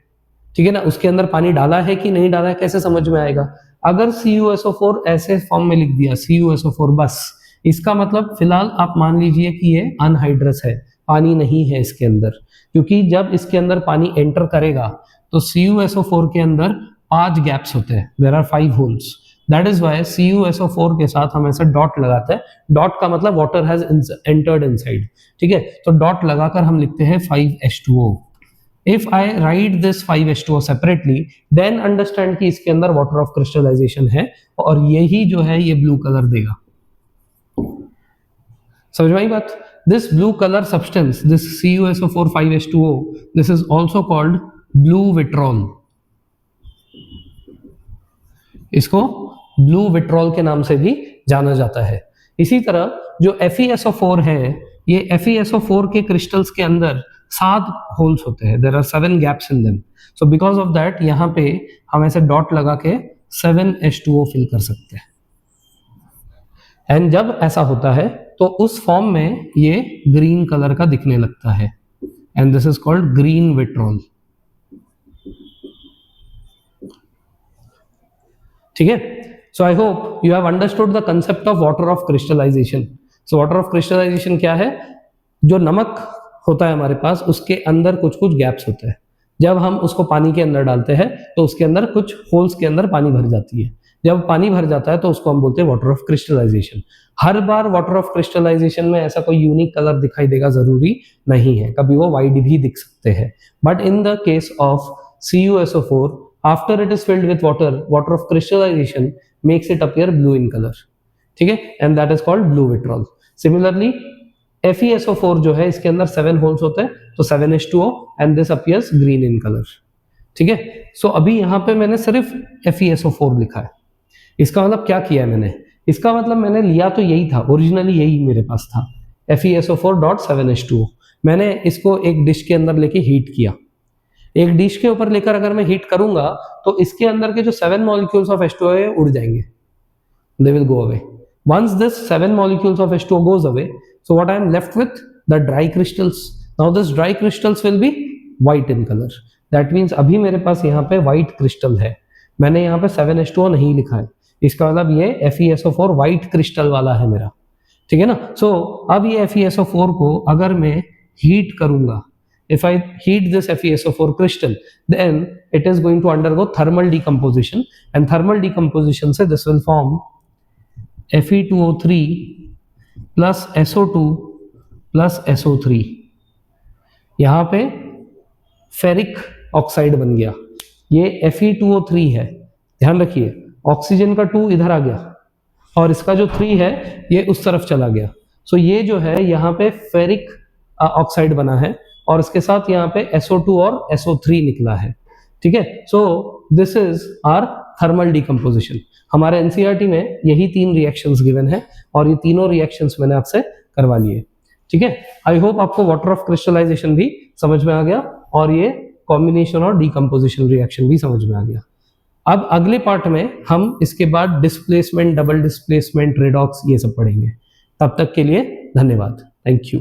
ठीक है ना, उसके अंदर पानी डाला है कि नहीं डाला है, कैसे समझ में आएगा? अगर CuSO4 ऐसे फॉर्म में लिख दिया CuSO4 बस, इसका मतलब फिलहाल आप मान लीजिए कि ये अनहाइड्रस है, पानी नहीं है इसके अंदर, क्योंकि जब इसके अंदर पानी एंटर करेगा तो CuSO4 के अंदर 5 गैप्स होते हैं, there are 5 holes. That is why CuSO4 के साथ हम ऐसा डॉट लगाते हैं। डॉट का मतलब वाटर हैज एंटर्ड इनसाइड। ठीक है, तो डॉट लगाकर हम लिखते हैं 5H2O। If I write this 5H2O separately, then understand कि इसके अंदर वाटर ऑफ क्रिस्टलाइजेशन है और यही जो है ये ब्लू कलर देगा। समझ में आई बात? This blue colour substance, this CuSO4 5H2O, this is also called blue vitriol. इसको ब्लू विट्रॉल के नाम से भी जाना जाता है। इसी तरह जो FeSO4 है, ये FeSO4 के क्रिस्टल्स के अंदर 7 होल्स होते हैं, there are 7 gaps in them. So because of that यहाँ पे हम ऐसे डॉट लगा के 7H2O फिल कर सकते हैं। एंड जब ऐसा होता है तो उस फॉर्म में ये ग्रीन कलर का दिखने लगता है, and this is called green vitriol. ठीक है, so I hope you have understood the concept of water of crystallisation. So water of crystallisation क्या है? जो नमक होता है हमारे पास, उसके अंदर कुछ कुछ गैप्स होते हैं। जब हम उसको पानी के अंदर डालते हैं तो उसके अंदर कुछ होल्स के अंदर पानी भर जाती है। जब पानी भर जाता है तो उसको हम बोलते हैं वाटर ऑफ क्रिस्टलाइजेशन। हर बार वाटर ऑफ क्रिस्टलाइजेशन में ऐसा कोई यूनिक कलर दिखाई देगा जरूरी नहीं है, कभी वो वाइट भी दिख सकते हैं। But in the case of CuSO4, after it is filled with water, water of crystallization makes it appear blue in color. ठीक है, and that is called blue vitriol. Similarly, FeSO4 जो है इसके अंदर 7 होल्स होते हैं, तो 7H2O and this appears green in color. ठीक है, सो अभी यहाँ पे मैंने सिर्फ FeSO4 लिखा है। इसका मतलब क्या किया है मैंने? इसका मतलब मैंने लिया तो यही था, ओरिजिनली यही मेरे पास था, FeSO4.7H2O। मैंने इसको एक डिश के अंदर लेके हीट किया। एक डिश के ऊपर लेकर अगर मैं हीट करूंगा तो इसके अंदर के जो 7 मॉलिक्यूल्स ऑफ H2O है उड़ जाएंगे, they will go away. Once this 7 molecules of H2O goes away, so what I am left with? The dry crystals. Now this dry crystals will be white in color. That means अभी मेरे पास यहाँ पे white crystal है, मैंने यहाँ पे 7H2O नहीं लिखा है, इसका मतलब ये FeSO4 white crystal वाला है मेरा। ठीक है ना? So अब ये FeSO4 को अगर मैं हीट करूंगा, if I heat this FeSO4 crystal, then it is going to undergo thermal decomposition, and thermal decomposition से this will form Fe2O3 plus SO2 plus SO3। यहाँ पे फेरिक ऑक्साइड बन गया, ये Fe2O3 है, ध्यान रखिए ऑक्सीजन का 2 इधर आ गया और इसका जो 3 है ये उस तरफ चला गया। सो ये जो है यहाँ पे फेरिक ऑक्साइड बना है और इसके साथ यहाँ पे SO2 और SO3 निकला है। ठीक है, so this is our thermal decomposition. हमारे एनसीईआरटी में यही 3 रिएक्शंस गिवन है और ये तीनों रिएक्शंस मैंने आपसे करवा लिए। ठीक है, आई होप आपको वाटर ऑफ क्रिस्टलाइजेशन भी समझ में आ गया और ये कॉम्बिनेशन और डिकम्पोजिशन रिएक्शन भी समझ में आ गया। अब अगले पार्ट में हम इसके बाद डिस्प्लेसमेंट, डबल डिस्प्लेसमेंट, रेडॉक्स ये सब पढ़ेंगे। तब तक के लिए धन्यवाद, थैंक यू।